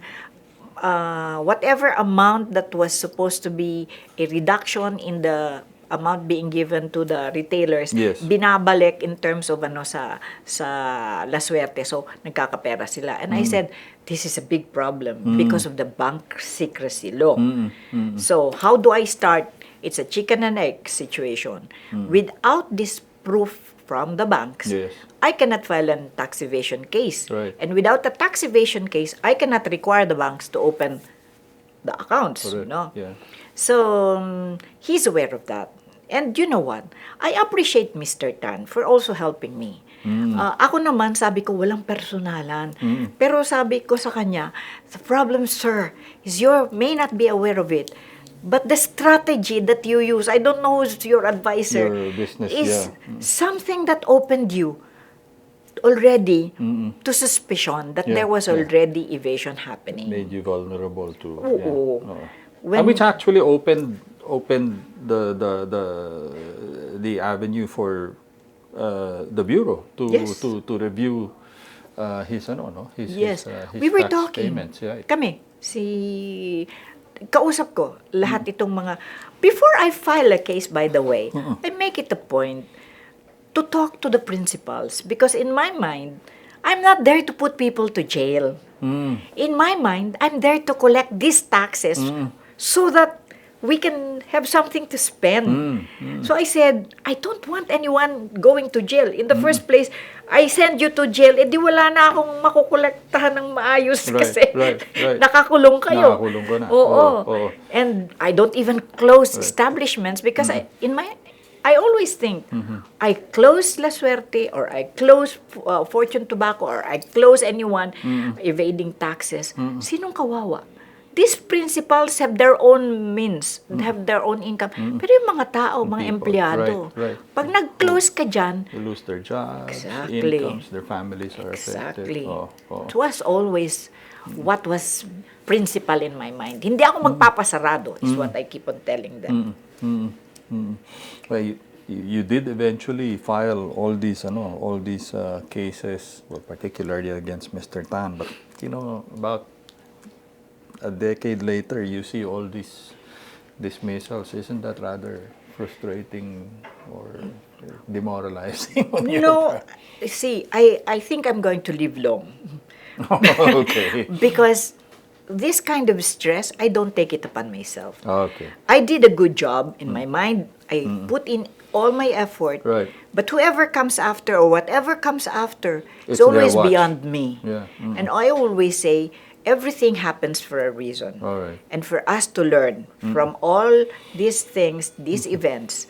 whatever amount that was supposed to be a reduction in the amount being given to the retailers, Yes. binabalik in terms of sa La Suerte. So, nagkakapera sila. And I said, this is a big problem because of the bank secrecy law. So, how do I start? It's a chicken and egg situation. Without this proof from the banks, Yes. I cannot file a tax evasion case. Right. And without a tax evasion case, I cannot require the banks to open the accounts. Correct. No? Yeah. So, he's aware of that. And you know what? I appreciate Mr. Tan for also helping me. Ako naman, sabi ko, walang personalan. Pero sabi ko sa kanya, the problem, sir, is you may not be aware of it. But the strategy that you use, I don't know who's your advisor, Your business, is yeah. something that opened you already to suspicion that Yeah, there was yeah. already evasion happening. Made you vulnerable to. Oo. Yeah. Oo. When- Which actually opened the avenue for the bureau to Yes. to review his Yes. his We were tax talking. payments. Yeah. Kami, kausap ko lahat itong mga, before I file a case, by the way, I make it a point to talk to the principals because in my mind, I'm not there to put people to jail. In my mind, I'm there to collect these taxes so that we can have something to spend. So I said, I don't want anyone going to jail. In the first place, I send you to jail, di wala na akong makukolektahan ng maayos kasi right. nakakulong kayo. Nakakulong ka na. Oo. Oo. And I don't even close establishments because I always think, I close La Suerte or I close Fortune Tobacco or I close anyone evading taxes. Sinong kawawa? These principals have their own means, have their own income. Pero yung mga tao, mga people, empleyado, right. pag nag-close ka dyan, They lose their jobs, Exactly. incomes, their families are affected. exactly. Oh. It was always what was principal in my mind. Hindi ako magpapasarado, is what I keep on telling them. Well, you did eventually file all these cases, well, particularly against Mr. Tan, but about a decade later, you see all these dismissals. Isn't that rather frustrating or demoralizing? No, see, I think I'm going to live long. Okay. Because this kind of stress, I don't take it upon myself. Okay. I did a good job in my mind. I put in all my effort. Right. But whoever comes after or whatever comes after It's is always their watch. beyond me. Yeah. And I always say, everything happens for a reason. All right. And for us to learn from all these things, these events,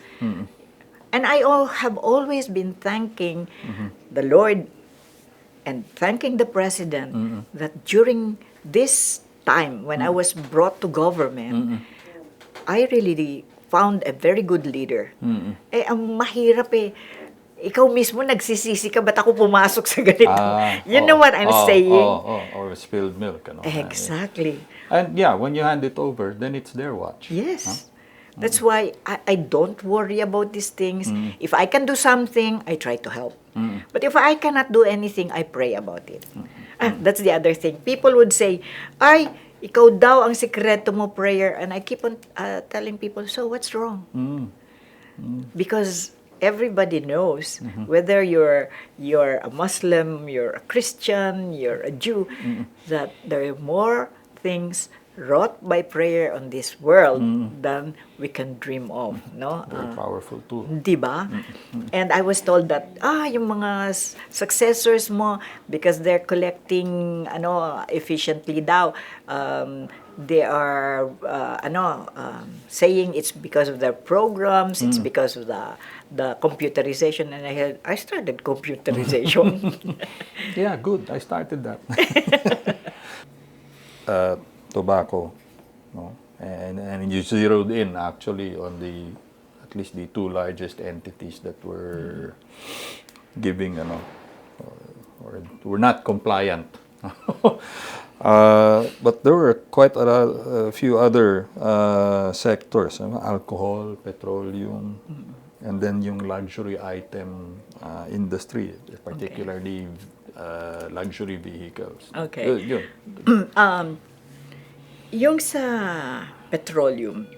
And I have always been thanking the Lord and thanking the President that during this time when I was brought to government, I really found a very good leader. Eh, ang mahirap eh. Ikaw mismo nagsisisi ka, ba't ako pumasok sa ganito? You know what I'm saying? Or spilled milk. Exactly. And yeah, when you hand it over, then it's their watch. Yes. That's why I don't worry about these things. If I can do something, I try to help. But if I cannot do anything, I pray about it. That's the other thing. People would say, ay, ikaw daw ang sikreto mo, prayer. And I keep on telling people, so what's wrong? Because everybody knows whether you're a Muslim, you're a Christian, you're a Jew, that there are more things wrought by prayer on this world than we can dream of, no? Very powerful too. Diba? And I was told that yung mga successors mo, because they're collecting efficiently daw, they are saying it's because of their programs, it's because of the computerization, and I started computerization. Yeah, good. I started that. Tobacco, no? And you zeroed in actually on at least the two largest entities that were giving or were not compliant. But there were quite a few other sectors, alcohol, petroleum, and then yung luxury item industry, particularly luxury vehicles. Okay. Yun. Yung sa petroleum,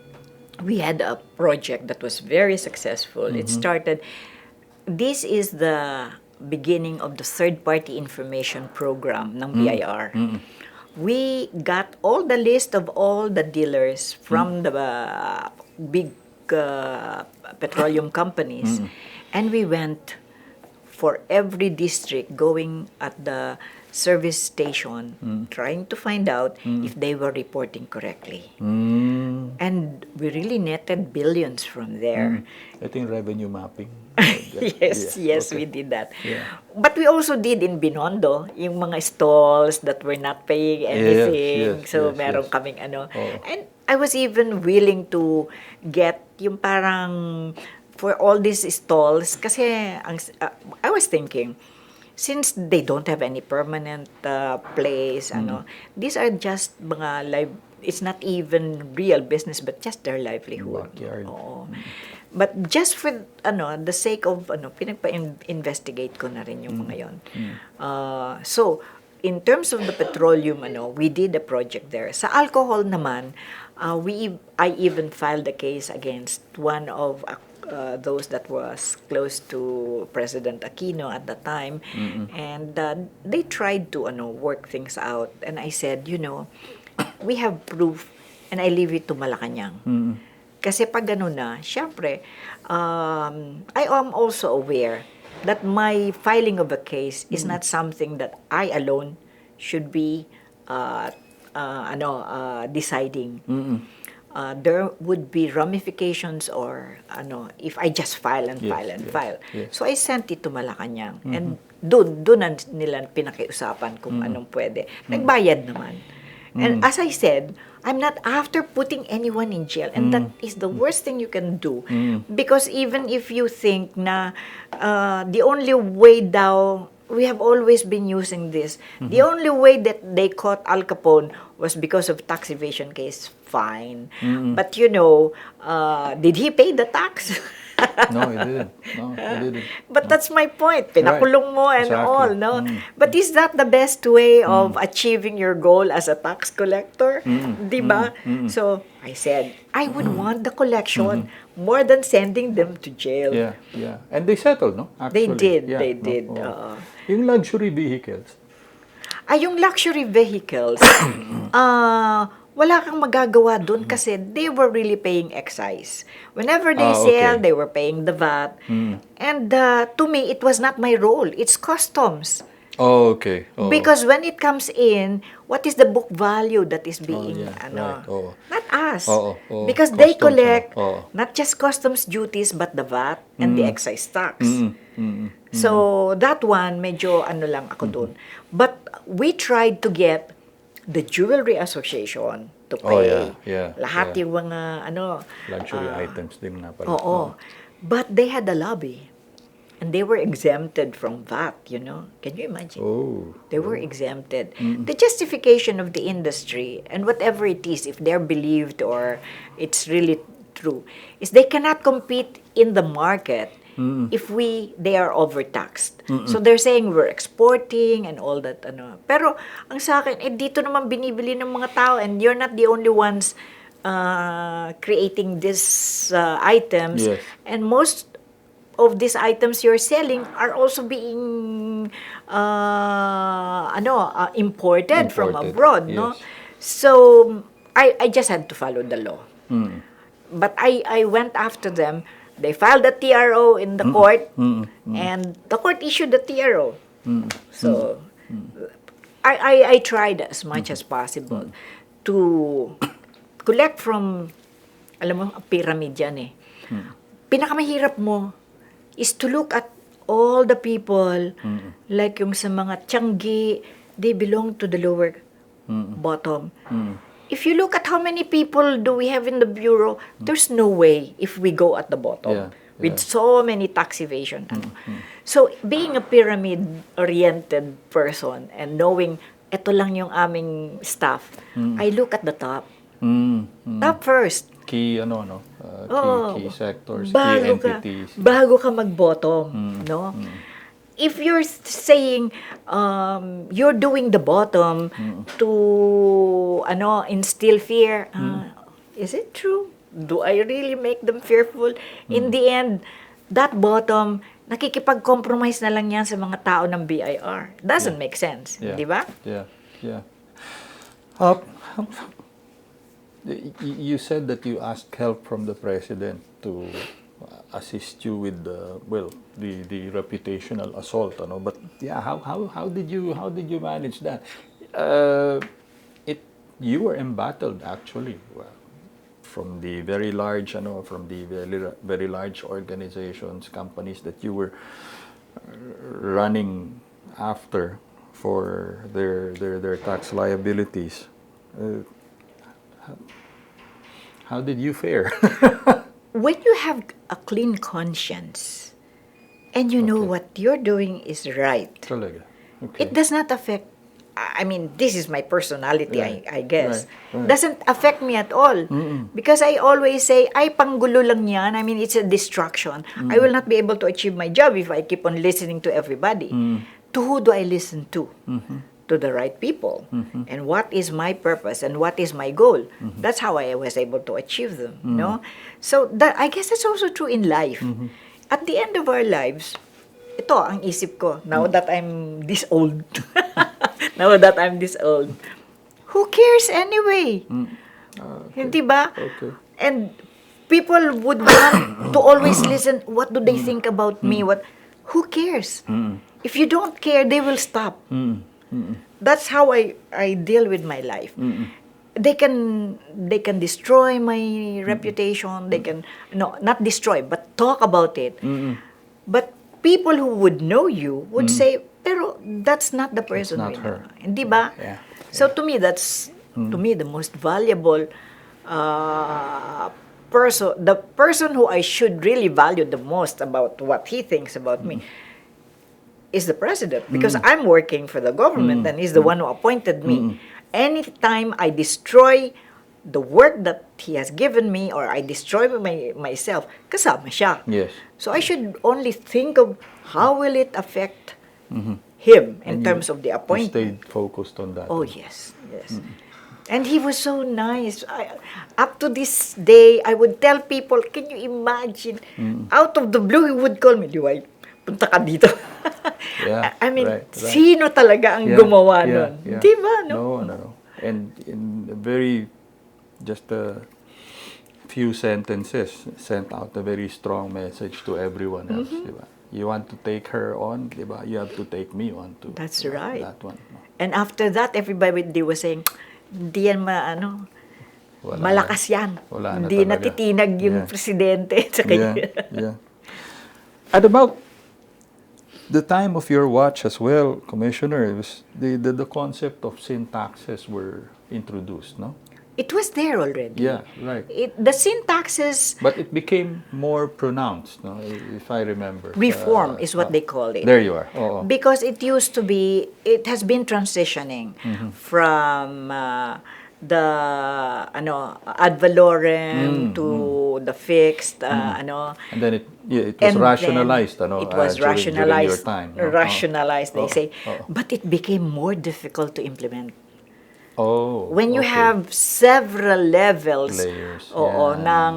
we had a project that was very successful. It started, this is the beginning of the third-party information program ng BIR. We got all the list of all the dealers from the big petroleum companies, and we went for every district, going at the service station, trying to find out if they were reporting correctly. And we really netted billions from there. I think revenue mapping. Yes, Okay. we did that. Yeah. But we also did in Binondo, yung mga stalls that were not paying anything. Yes, so yes, meron yes. kaming Oo. And I was even willing to get yung parang for all these stalls kasi I was thinking, since they don't have any permanent place, these are just mga it's not even real business, but just their livelihood. Backyard. Oo. But just for the sake of pinagpa-investigate ko na rin yung mga yon. So in terms of the petroleum, we did a project there. Sa alcohol naman, I even filed a case against one of those that was close to President Aquino at the time, and they tried to work things out. And I said, we have proof, and I leave it to Malacanang. Kasi pag gano'n na, syempre, I am also aware that my filing of a case is not something that I alone should be deciding. There would be ramifications or if I just file and file and file. Yes. So I sent it to Malacanang. And doon na nila pinakiusapan kung anong pwede. Nagbayad naman. And as I said, I'm not after putting anyone in jail. And that is the worst thing you can do. Because even if you think na the only way daw, we have always been using this, the only way that they caught Al Capone was because of tax evasion case, fine. But did he pay the tax? No, he didn't. But that's my point. Pinakulong mo and Exactly. all, no? But is that the best way of achieving your goal as a tax collector? Diba? So, I said, I would want the collection more than sending them to jail. Yeah. And they settled, no? They Actually. did, Yeah, they no? did. Oo. Yung luxury vehicles. Yung luxury vehicles, wala kang magagawa dun kasi they were really paying excise. Whenever they sell, they were paying the VAT. And to me, it was not my role. It's customs. Oh, okay. Oh. Because when it comes in, what is the book value that is being, yeah, right. Oo. not us. Oo, oo. Because they Customs, collect Oo. not just customs duties, but the VAT and the excise tax. Mm-mm. So, that one, medyo lang ako dun. But we tried to get the Jewelry Association to Oh, pay. yeah. Lahat yung mga, Luxury items din nga pala. oo. But they had a lobby. And they were exempted from VAT. Can you imagine? Oh. They were exempted. The justification of the industry, and whatever it is, if they're believed or it's really true, is they cannot compete in the market if they are overtaxed. So they're saying we're exporting and all that. Pero ang sa akin, dito naman binibili ng mga tao, and you're not the only ones creating these items. Yes. And most of these items you're selling are also being imported from abroad, no? Yes. So I just had to follow the law. Mm. But I went after them. They filed a TRO in the court, and the court issued the TRO. So I tried as much as possible to collect from, alam mo, pyramid yan eh. Pinakamahirap mo is to look at all the people, like yung sa mga Tianggi, they belong to the lower bottom. If you look at how many people do we have in the bureau, there's no way if we go at the bottom with so many tax evasion. So, being a pyramid-oriented person and knowing ito lang yung aming staff, I look at the top. Top first. Key, key sectors, Bago key entities. Bago ka mag-bottom, no? If you're saying you're doing the bottom to instill fear, is it true? Do I really make them fearful? In the end, that bottom, nakikipag-compromise na lang yan sa mga tao ng BIR. Doesn't make sense, di ba? Yeah. You said that you asked help from the president to assist you with the reputational assault, but how did you manage that? You were embattled actually from the very large very large organizations, companies that you were running after for their tax liabilities. How did you fare? When you have a clean conscience and you know what you're doing is right, Talaga. Okay. it does not affect, this is my personality, Right. I guess. Right. Doesn't affect me at all. Because I always say, ay, panggulo lang yan. It's a distraction. I will not be able to achieve my job if I keep on listening to everybody. To who do I listen to? To the right people. And what is my purpose and what is my goal? That's how I was able to achieve them. No? So I guess that's also true in life. At the end of our lives, ito ang isip ko, now that I'm this old. Who cares anyway? Hindi ba? Okay. And people would want to always listen, what do they think about me? Who cares? If you don't care, they will stop. That's how I deal with my life. They can destroy my reputation. They can not destroy, but talk about it. But people who would know you would say, pero that's not the person. That's not her. Hindi ba? Yeah. So to me, that's the most valuable person. The person who I should really value the most about what he thinks about me is the president, because I'm working for the government and he's the one who appointed me. Anytime I destroy the work that he has given me or I destroy myself, kasama siya. Yes. So I should only think of how will it affect him in terms of the You appointment. stayed focused on that. Oh, yes. And he was so nice. Up to this day, I would tell people, can you imagine? Out of the blue, he would call me, Liway, punta ka dito. Yeah, right. Sino talaga ang gumawa nun? Yeah. Di ba, no? No. And in just a few sentences, sent out a very strong message to everyone else, di ba? You want to take her on, di ba? You have to take me on too. That's right. That one. And after that, everybody was saying, hindi yan Wala malakas yan. Wala na Hindi talaga. natitinag yung Yeah. presidente. Sa kanya. Yeah. At about the time of your watch as well, Commissioner, it was the concept of sin taxes were introduced, no? It was there already. Yeah, right. The sin taxes But it became more pronounced, no? If I remember. reform is what they call it. There you are. Oo. Because it has been transitioning from the ad valorem to the fixed, And then it was and rationalized, then it was during your time. No? Rationalized, they say. Oo. But it became more difficult to implement. Oh, When you okay. have several levels Layers, oo, yeah. ng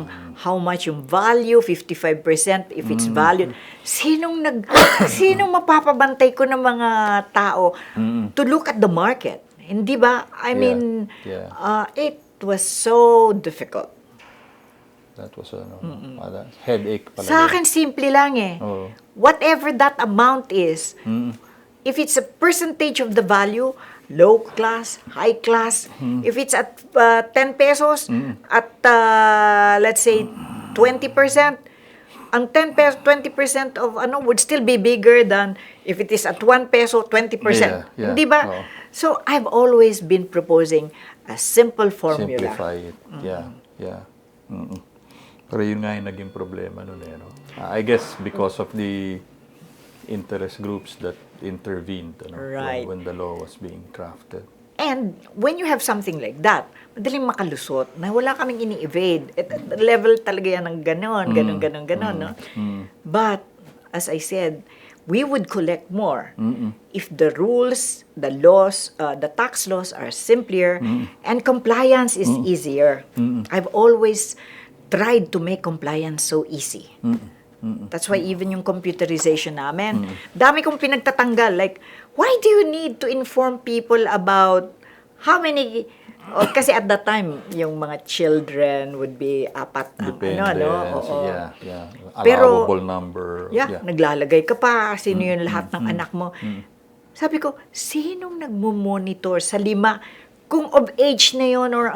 how much yung value, 55% if it's valued, sinong mapapabantay ko ng mga tao to look at the market? Hindi ba? I mean, it was so difficult. That was headache pala. Sa akin, simple lang eh. Oo. Whatever that amount is, if it's a percentage of the value, low class, high class, if it's at 10 pesos, at let's say 20%, ang 20% of would still be bigger than if it is at 1 peso, 20%. Yeah. Hindi ba? Oo. So, I've always been proposing a simple formula. Simplify it. Yeah. Pero yun nga yung naging problema nun no? I guess because of the interest groups that intervened Right. when the law was being crafted. And when you have something like that, madaling makalusot na wala kaming ini-evade. Level talaga yan ng ganon, no? But, as I said, we would collect more if the rules, the laws, the tax laws are simpler and compliance is easier. I've always tried to make compliance so easy. That's why even yung computerization namin, dami kong pinagtatanggal. Like, why do you need to inform people about how many... kasi at that time, yung mga children would be apat. Dependence, yeah. Pero, allowable number. naglalagay ka pa, sino yung lahat ng anak mo. Sabi ko, sinong nagmo-monitor sa 5? Kung of age na yun or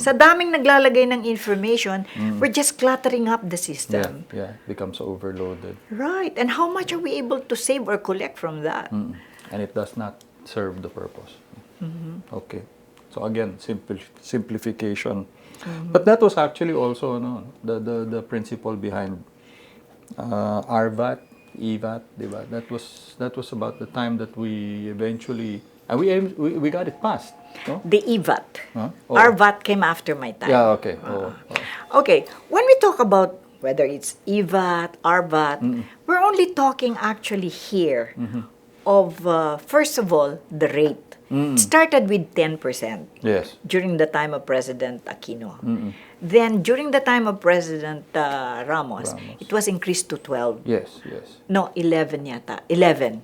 sa daming naglalagay ng information, we're just cluttering up the system. Yeah. Becomes overloaded. Right. And how much are we able to save or collect from that? And it does not serve the purpose. Okay. So again, simplification. But that was actually also the principle behind RVAT, EVAT, diba? That was about the time that we eventually we got it passed. No? The EVAT. Huh? RVAT came after my time. Yeah, okay. Okay, when we talk about whether it's EVAT, RVAT, we're only talking actually here of, first of all, the rate. It started with 10%. Yes. During the time of President Aquino. Then, during the time of President Ramos, it was increased to 12. Yes. No, 11 yata. 11.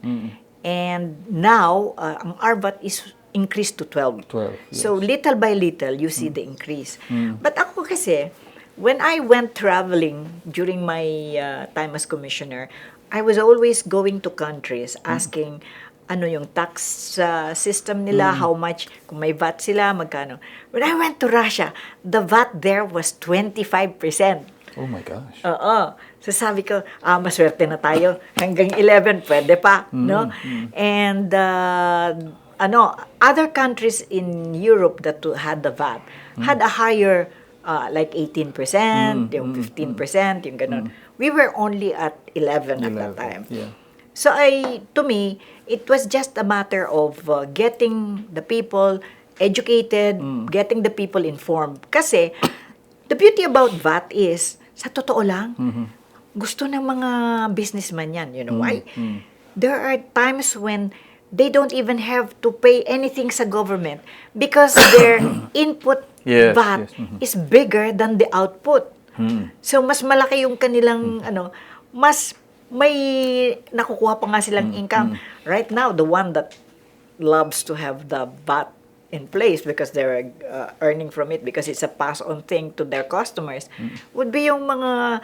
And now, ang RVAT is increased to 12. 12, yes. So, little by little, you see the increase. But ako kasi, when I went traveling during my time as commissioner, I was always going to countries asking ano yung tax system nila, how much, kung may VAT sila, magkano. When I went to Russia, the VAT there was 25%. Oh my gosh. Oo. So sabi ko, maswerte na tayo. Hanggang 11, pwede pa. No? And other countries in Europe that had the VAT had a higher, like 18%, yung 15%, yung ganun. We were only at 11 at that time. Yeah. So to me, it was just a matter of getting the people educated, getting the people informed. Kasi, the beauty about VAT is, sa totoo lang, gusto ng mga businessman yan. You know why? There are times when they don't even have to pay anything sa government because their input VAT is bigger than the output. So, mas malaki yung kanilang, mas may nakukuha pa nga silang income. Right now, the one that loves to have the VAT in place because they're earning from it because it's a pass-on thing to their customers would be yung mga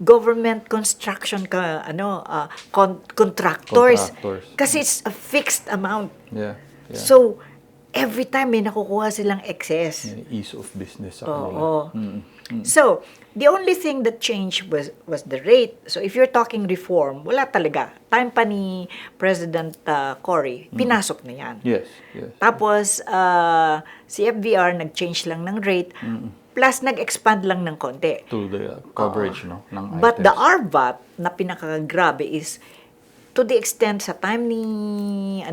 government construction contractors. Contractors. Kasi it's a fixed amount. Yeah. Yeah. So, every time may nakukuha silang excess. Yeah, ease of business sa Oo. kanila. So, the only thing that changed was the rate. So, if you're talking reform, wala talaga. Time pa ni President Cory, pinasok na yan. Yes, yes. Tapos, si FVR nag-change lang ng rate, plus nag-expand lang ng konti. To the coverage, no, ng But items. the RVAT na pinakagrabe is to the extent sa time ni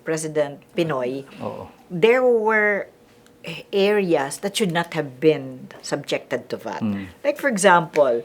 President Pinoy, there were areas that should not have been subjected to VAT. Like for example,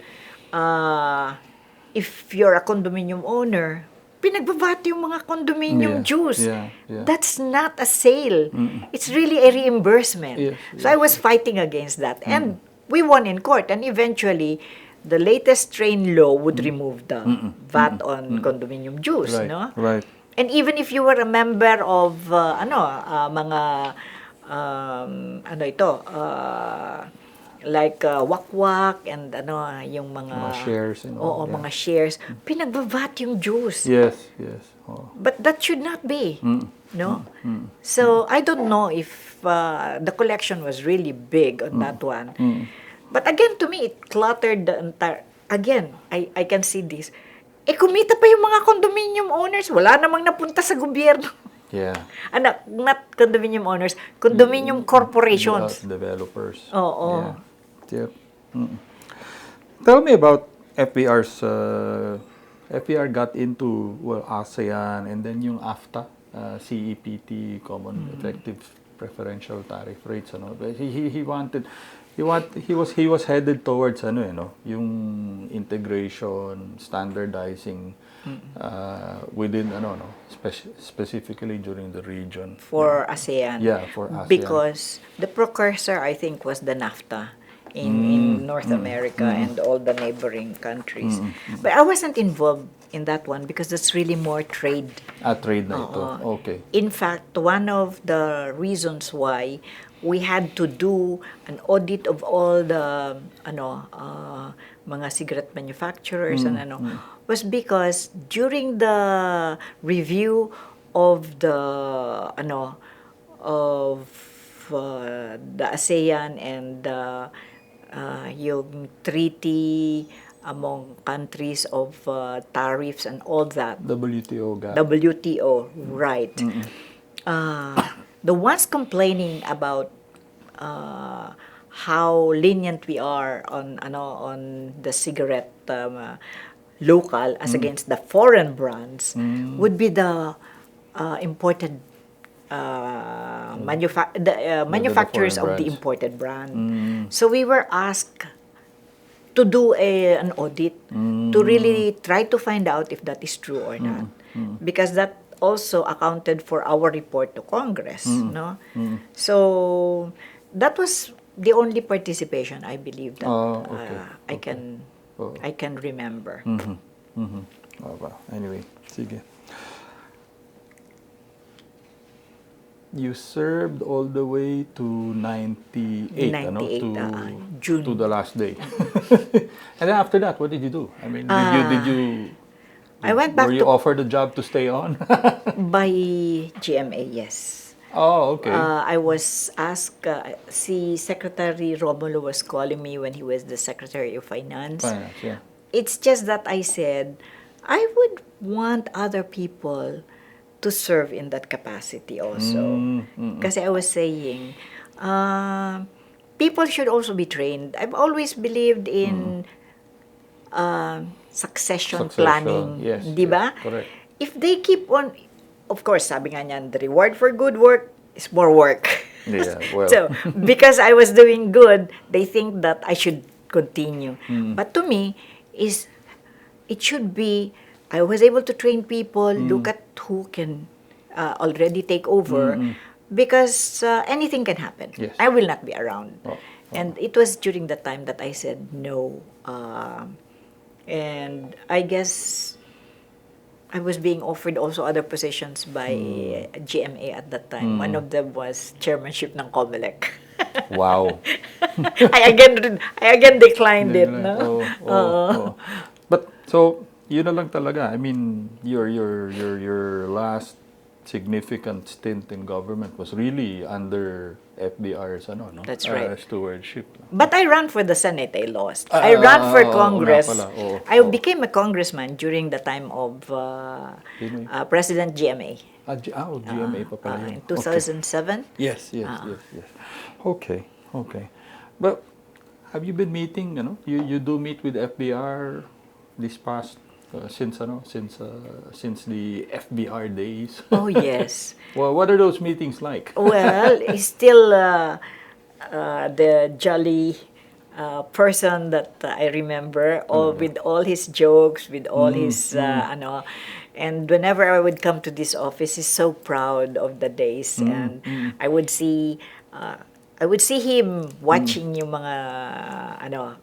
if you're a condominium owner, pinagbabat yung mga condominium dues. Yeah. That's not a sale. It's really a reimbursement. Yes, So I was fighting against that. And we won in court. And eventually, the latest train law would remove the VAT on condominium dues. Right, No? right. And even if you were a member of, mga, like wakwak and yung mga shares and all, Oo, mga shares. Pinagbabat yung dues. Yes, yes. Oh. But that should not be. No? So, I don't know if the collection was really big on that one. But again, to me, it cluttered the entire... Again, I can see this. Kumita pa yung mga condominium owners. Wala namang napunta sa gobyerno. Yeah. Not condominium owners, condominium corporations. Developers. Oo. Yeah. Tell me about FVR's... FVR got into ASEAN and then yung AFTA, CEPT, Common Effective Preferential Tariff Rates. He was headed towards yung integration, standardizing within specifically during the region For ASEAN. Yeah, for ASEAN. Because the precursor, I think, was the NAFTA in North America and all the neighboring countries. But I wasn't involved in that one because that's really more trade. Trade na ito. Okay. In fact, one of the reasons why we had to do an audit of all the mga cigarette manufacturers was because during the review of the the ASEAN and yung treaty among countries of tariffs and all that. WTO GATT. WTO, right. The ones complaining about how lenient we are on the cigarette local as against the foreign brands would be the imported manufacturers of the imported brand. So we were asked to do an audit to really try to find out if that is true or not, because that also accounted for our report to Congress. No, so that was the only participation I believe that I can remember. Anyway, sige. You served all the way to 98, 98, June. To the last day. And then after that, what did you do? I mean, I went back were you offered a job to stay on? by GMA, yes. Oh, okay. I was asked, si Secretary Romulo was calling me when he was the Secretary of Finance. Finance, yeah. It's just that I said, I would want other people to serve in that capacity also. Kasi I was saying, people should also be trained. I've always believed in succession planning. Yes, di ba? yes, correct. If they keep on, of course, sabi nga niyan, the reward for good work is more work. Yeah, well. So, because I was doing good, they think that I should continue. But to me, it should be, I was able to train people, look at who can already take over, because anything can happen. Yes. I will not be around. And it was during that time that I said no. And I guess I was being offered also other positions by GMA at that time. One of them was chairmanship ng COMELEC. Wow. I again declined it. No? Oo. But so, yun na lang talaga. I mean, your last significant stint in government was really under FBR's ano, no? That's right. Stewardship. But I ran for the Senate, I lost. I ran for Oo nga Congress. pala. Oo, I oo. became a congressman during the time of Sino yun? President GMA. GMA pa pala yun. In 2007. Yes. Okay. But have you been meeting, you do meet with FBR this past since the FBR days? Oh, yes. Well, what are those meetings like? Well, he's still the jolly person that I remember, with all his jokes, with all his ano. And whenever I would come to this office, he's so proud of the days, and I would see him watching yung mga ano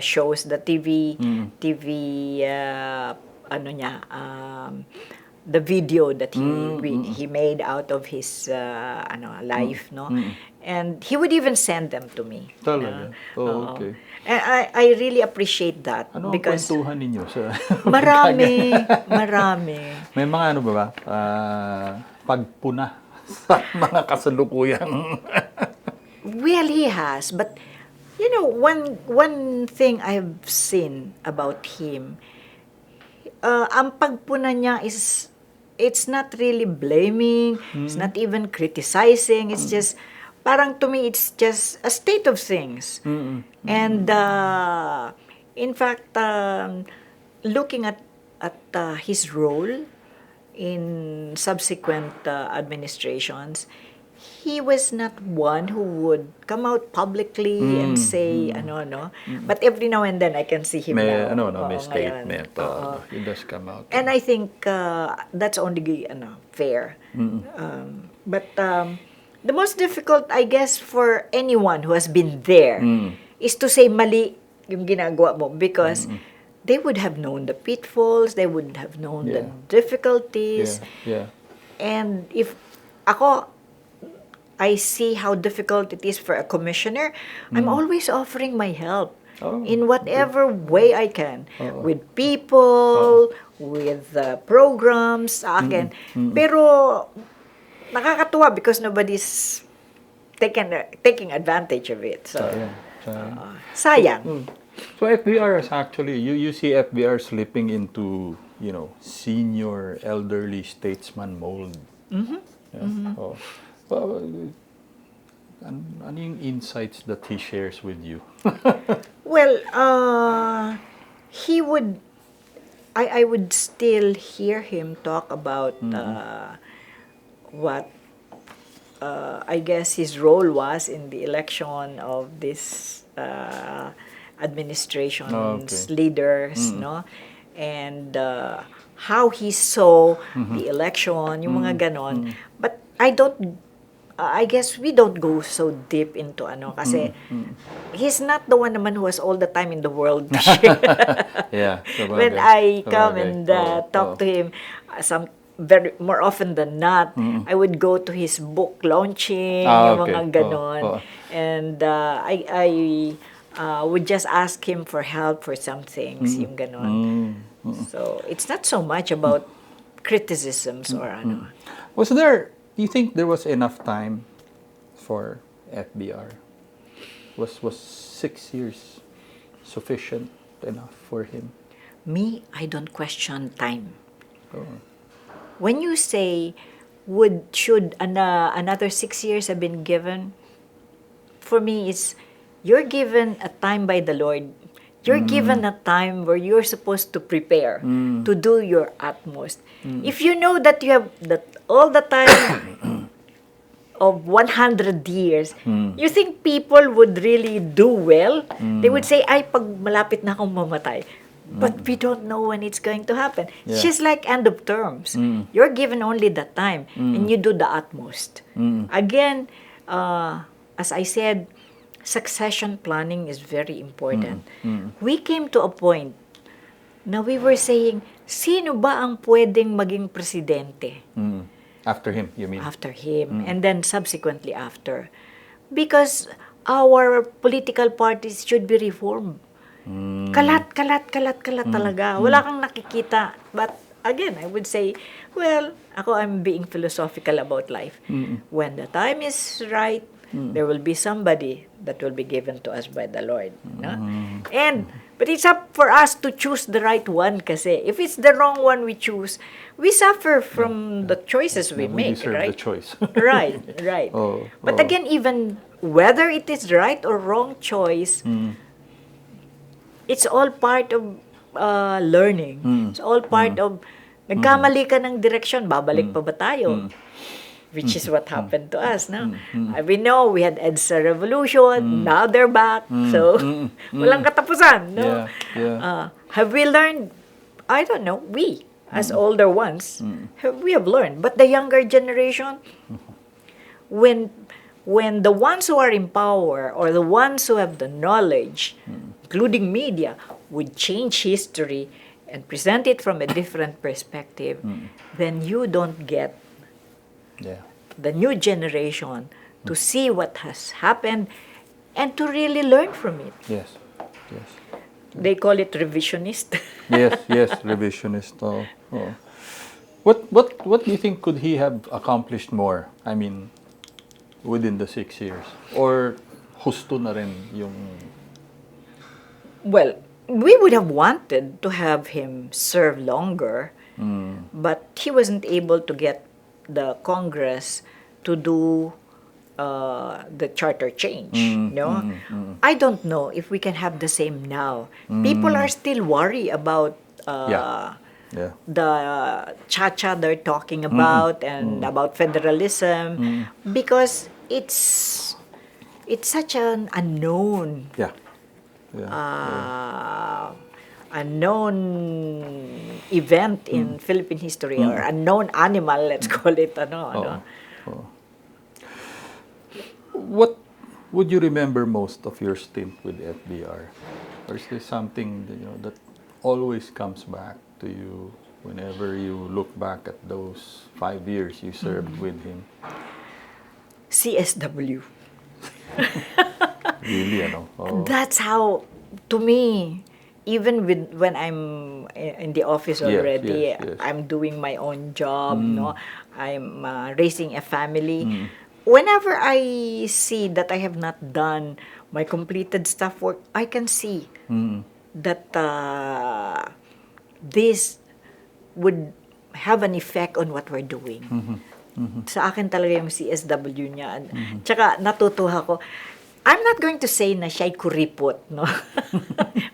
shows, the TV ano niya, the video that he made out of his life, no? And he would even send them to me. Talaga? Oh, okay. And I really appreciate that, Ano ang because kwentuhan ninyo sa marami. May mga ano ba? Pagpuna sa mga kasalukuyang. Well, he has, but you know, one thing I've seen about him, ang pagpuna niya is, it's not really blaming, it's not even criticizing, it's just, parang to me, it's just a state of things. And in fact, looking at his role in subsequent administrations, he was not one who would come out publicly and say, But every now and then, I can see him May, now. may Oo, statement. ngayon. It does come out. And I think that's only fair. But the most difficult, I guess, for anyone who has been there is to say mali yung ginagawa mo, because they would have known the pitfalls, they would have known the difficulties. Yeah. And if I see how difficult it is for a commissioner, I'm always offering my help in whatever way I can, with people, with programs sa akin. Pero nakakatuwa because nobody's taking advantage of it. So, sayang. So FBR is actually, you see FBR slipping into, senior elderly statesman mold. Well, ano yung insights that he shares with you? Well, he would, I would still hear him talk about what I guess his role was in the election of this administration's leaders, no? And how he saw the election, yung mga ganon. But I guess we don't go so deep into kasi he's not the one naman who has all the time in the world to share. Yeah. When I come and talk to him, more often than not, I would go to his book launching, yung mga ganon. And I would just ask him for help for some things, yung ganon. So it's not so much about criticisms or ano. Do you think there was enough time for FBR? Was 6 years sufficient enough for him? Me, I don't question time. When you say, should another 6 years have been given? For me, it's, you're given a time by the Lord. You're given a time where you're supposed to prepare, to do your utmost. If you know that you have all the time of 100 years, you think people would really do well? They would say, ay, pag malapit na akong mamatay. But we don't know when it's going to happen. It's just like end of terms. You're given only that time, and you do the utmost. Again, as I said, succession planning is very important. We came to a point na we were saying, sino ba ang pwedeng maging presidente? After him, you mean? After him, and then subsequently after. Because our political parties should be reformed. Kalat talaga. Wala kang nakikita. But again, I would say, well, I'm being philosophical about life. When the time is right, there will be somebody that will be given to us by the Lord. No? But it's up for us to choose the right one kasi. If it's the wrong one we choose, we suffer from the choices we We make, deserve right? the choice. Right. But again, even whether it is right or wrong choice, it's all part of learning. It's all part of, nagkamali ka ng direksyon, babalik pa ba tayo? Which is what happened to us, no? We know we had EDSA revolution, now they're back, so walang katapusan, no? Have we learned? I don't know. We, as older ones, we have learned. But the younger generation, when the ones who are in power or the ones who have the knowledge, including media, would change history and present it from a different perspective, then you don't get the new generation to see what has happened and to really learn from it. Yes. They call it revisionist. Yes, revisionist. What do you think could he have accomplished more? I mean, within the 6 years? Or husto na rin yung... Well, we would have wanted to have him serve longer, but he wasn't able to get the Congress to do the charter change. No, I don't know if we can have the same now. People are still worried about the CHATO they're talking about and about federalism because it's such an unknown. Unknown event in Philippine history or unknown animal, let's call it. What would you remember most of your stint with FVR? Or is there something that always comes back to you whenever you look back at those 5 years you served with him? CSW. Really, That's how, to me, even when I'm in the office already, yes. I'm doing my own job, no, I'm raising a family. Whenever I see that I have not done my completed staff work, I can see that this would have an effect on what we're doing. Sa akin talaga yung CSW niya. Tsaka natutuwa ko. I'm not going to say na siya'y kuripot, no?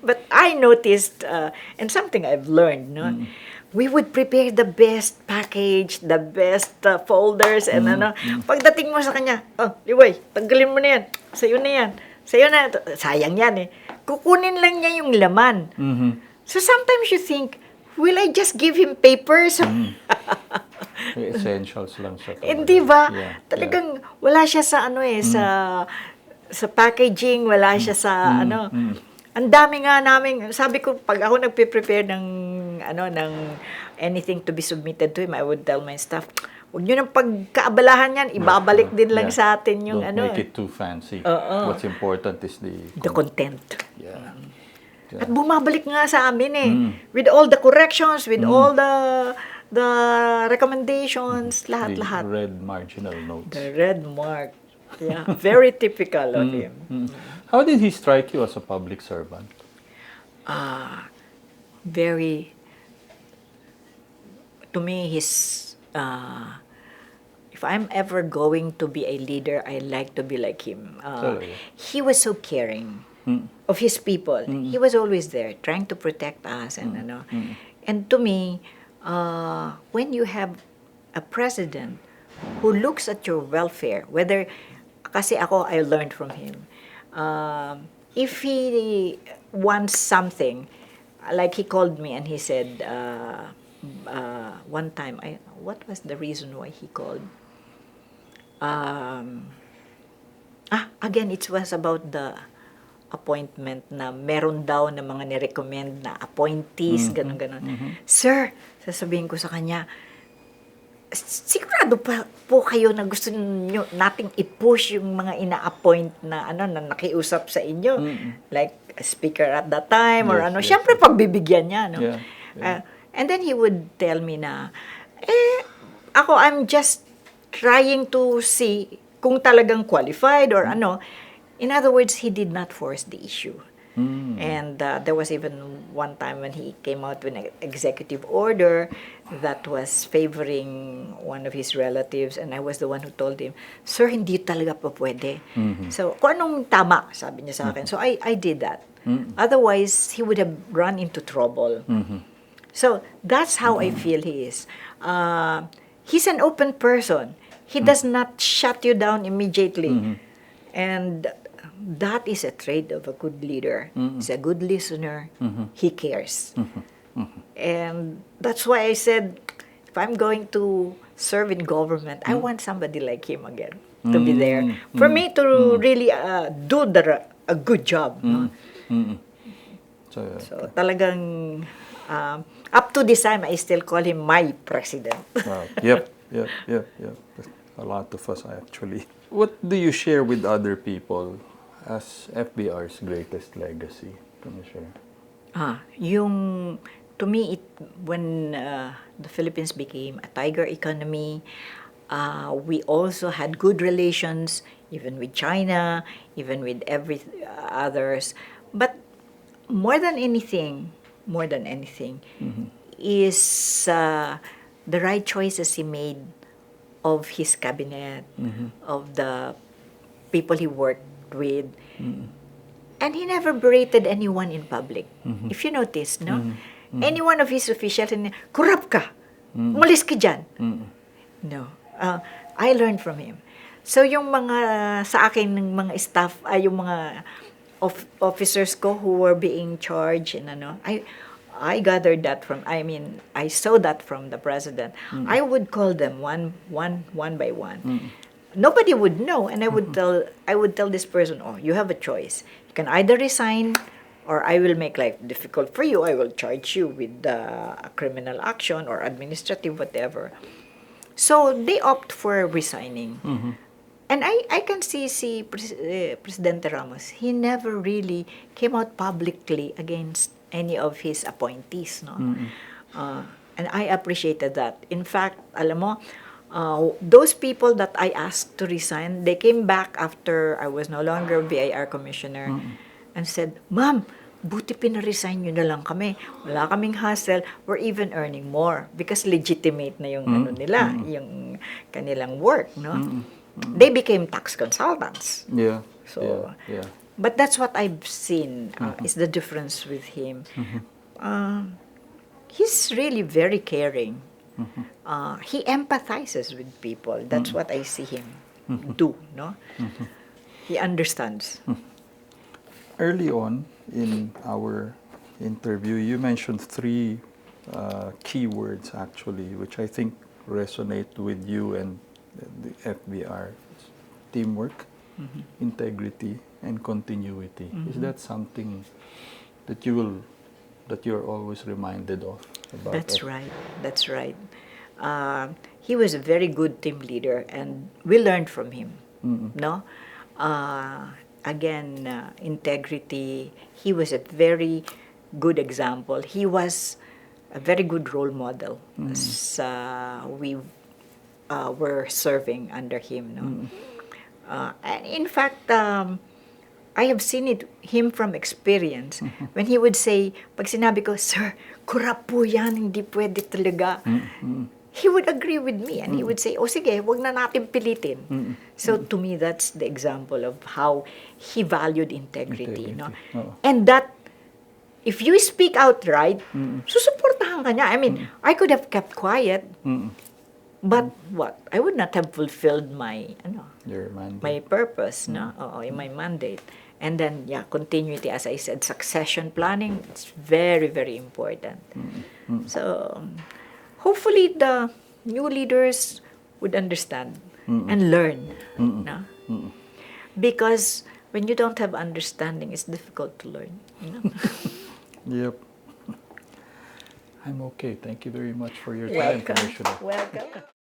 But I noticed, and something I've learned, no? We would prepare the best package, the best folders, and pagdating mo sa kanya, Liway, tanggalin mo na yan. Sa'yo na yan. Sa'yo na. Sayang yan eh. Kukunin lang niya yung laman. So sometimes you think, will I just give him papers? Essentials lang siya. Hindi ba? Talagang wala siya sa sa packaging, wala siya sa Ang dami nga namin, sabi ko pag ako nagpe-prepare ng anything to be submitted to him, I would tell my staff, huwag niyo nang pagkaabalahan yan, ibabalik din lang sa atin yung Don't make it too fancy. What's important is the content. Yeah. At bumabalik nga sa amin with all the corrections, with all the recommendations, lahat. The red marginal notes. The red mark. Yeah, very typical of him. How did he strike you as a public servant? Very, to me, if I'm ever going to be a leader, I like to be like him. He was so caring of his people. He was always there, trying to protect us, and And to me, when you have a president who looks at your welfare, whether, kasi I learned from him, if he wants something, like he called me and he said, one time, what was the reason why he called? Again, it was about the appointment na meron daw na mga nirecommend na appointees, ganun. Sir, sasabihin ko sa kanya, sigurado pa po kayo na gusto niyo nating i-push yung mga ina-appoint na na nakiusap sa inyo, like a speaker at that time or Yes, yes, syempre pagbibigyan niya, no. Yeah, yeah. And then he would tell me na ako, I'm just trying to see kung talagang qualified or ano. In other words, he did not force the issue. And there was even one time when he came out with an executive order that was favoring one of his relatives, and I was the one who told him, "Sir, hindi talaga pa pwede." So, kung anong tama, sabi niya sa akin. So, I did that. Otherwise, he would have run into trouble. So, that's how I feel he is. He's an open person. He does not shut you down immediately. And that is a trait of a good leader. He's a good listener. He cares. And that's why I said, if I'm going to serve in government, I want somebody like him again to be there. For me to really do a good job. No? So talagang, up to this time, I still call him my president. Yep. A lot of us actually. What do you share with other people as FBR's greatest legacy? Commissioner? To me, when the Philippines became a tiger economy, we also had good relations, even with China, even with others. But more than anything, is the right choices he made of his cabinet, of the people he worked with. And he never berated anyone in public. If you notice, no? Any one of his officials, corrupt ka, umalis ka dyan. No. I learned from him. So yung mga, sa akin, ng mga staff, yung mga officers ko who were being charged, and I gathered that I saw that from the president. I would call them one by one. Nobody would know, and I would tell this person, oh, you have a choice. You can either resign, or I will make life difficult for you. I will charge you with a criminal action or administrative, whatever. So they opt for resigning. And I can see Presidente Ramos, he never really came out publicly against any of his appointees. No? And I appreciated that. In fact, alam mo, those people that I asked to resign, they came back after I was no longer VIR commissioner and said, Ma'am, buti pinaresign nyo na lang kami. Wala kaming hassle. We're even earning more because legitimate na yung nila, yung kanilang work. No? They became tax consultants. Yeah. So, yeah. But that's what I've seen is the difference with him. He's really very caring. He empathizes with people. That's what I see him do. No, he understands. Early on in our interview, you mentioned three key words actually, which I think resonate with you and the FVR: teamwork, integrity, and continuity. Is that something that you're always reminded of? That's right. He was a very good team leader, and we learned from him. No, again, integrity. He was a very good example. He was a very good role model as we were serving under him. No, and in fact, I have seen him from experience. When he would say, pag sinabi ko, Sir, kurap po yan, hindi pwede talaga. He would agree with me and he would say, oh sige, wag na natin pilitin. So to me, that's the example of how he valued integrity. No? And that, if you speak outright, susuportahan ka niya. I mean, I could have kept quiet, but what? I would not have fulfilled my, my purpose, in my mandate. And then, continuity, as I said, succession planning, it's very, very important. So, hopefully the new leaders would understand and learn. No? Because when you don't have understanding, it's difficult to learn. Yep. I'm okay. Thank you very much for your time, Commissioner. Welcome.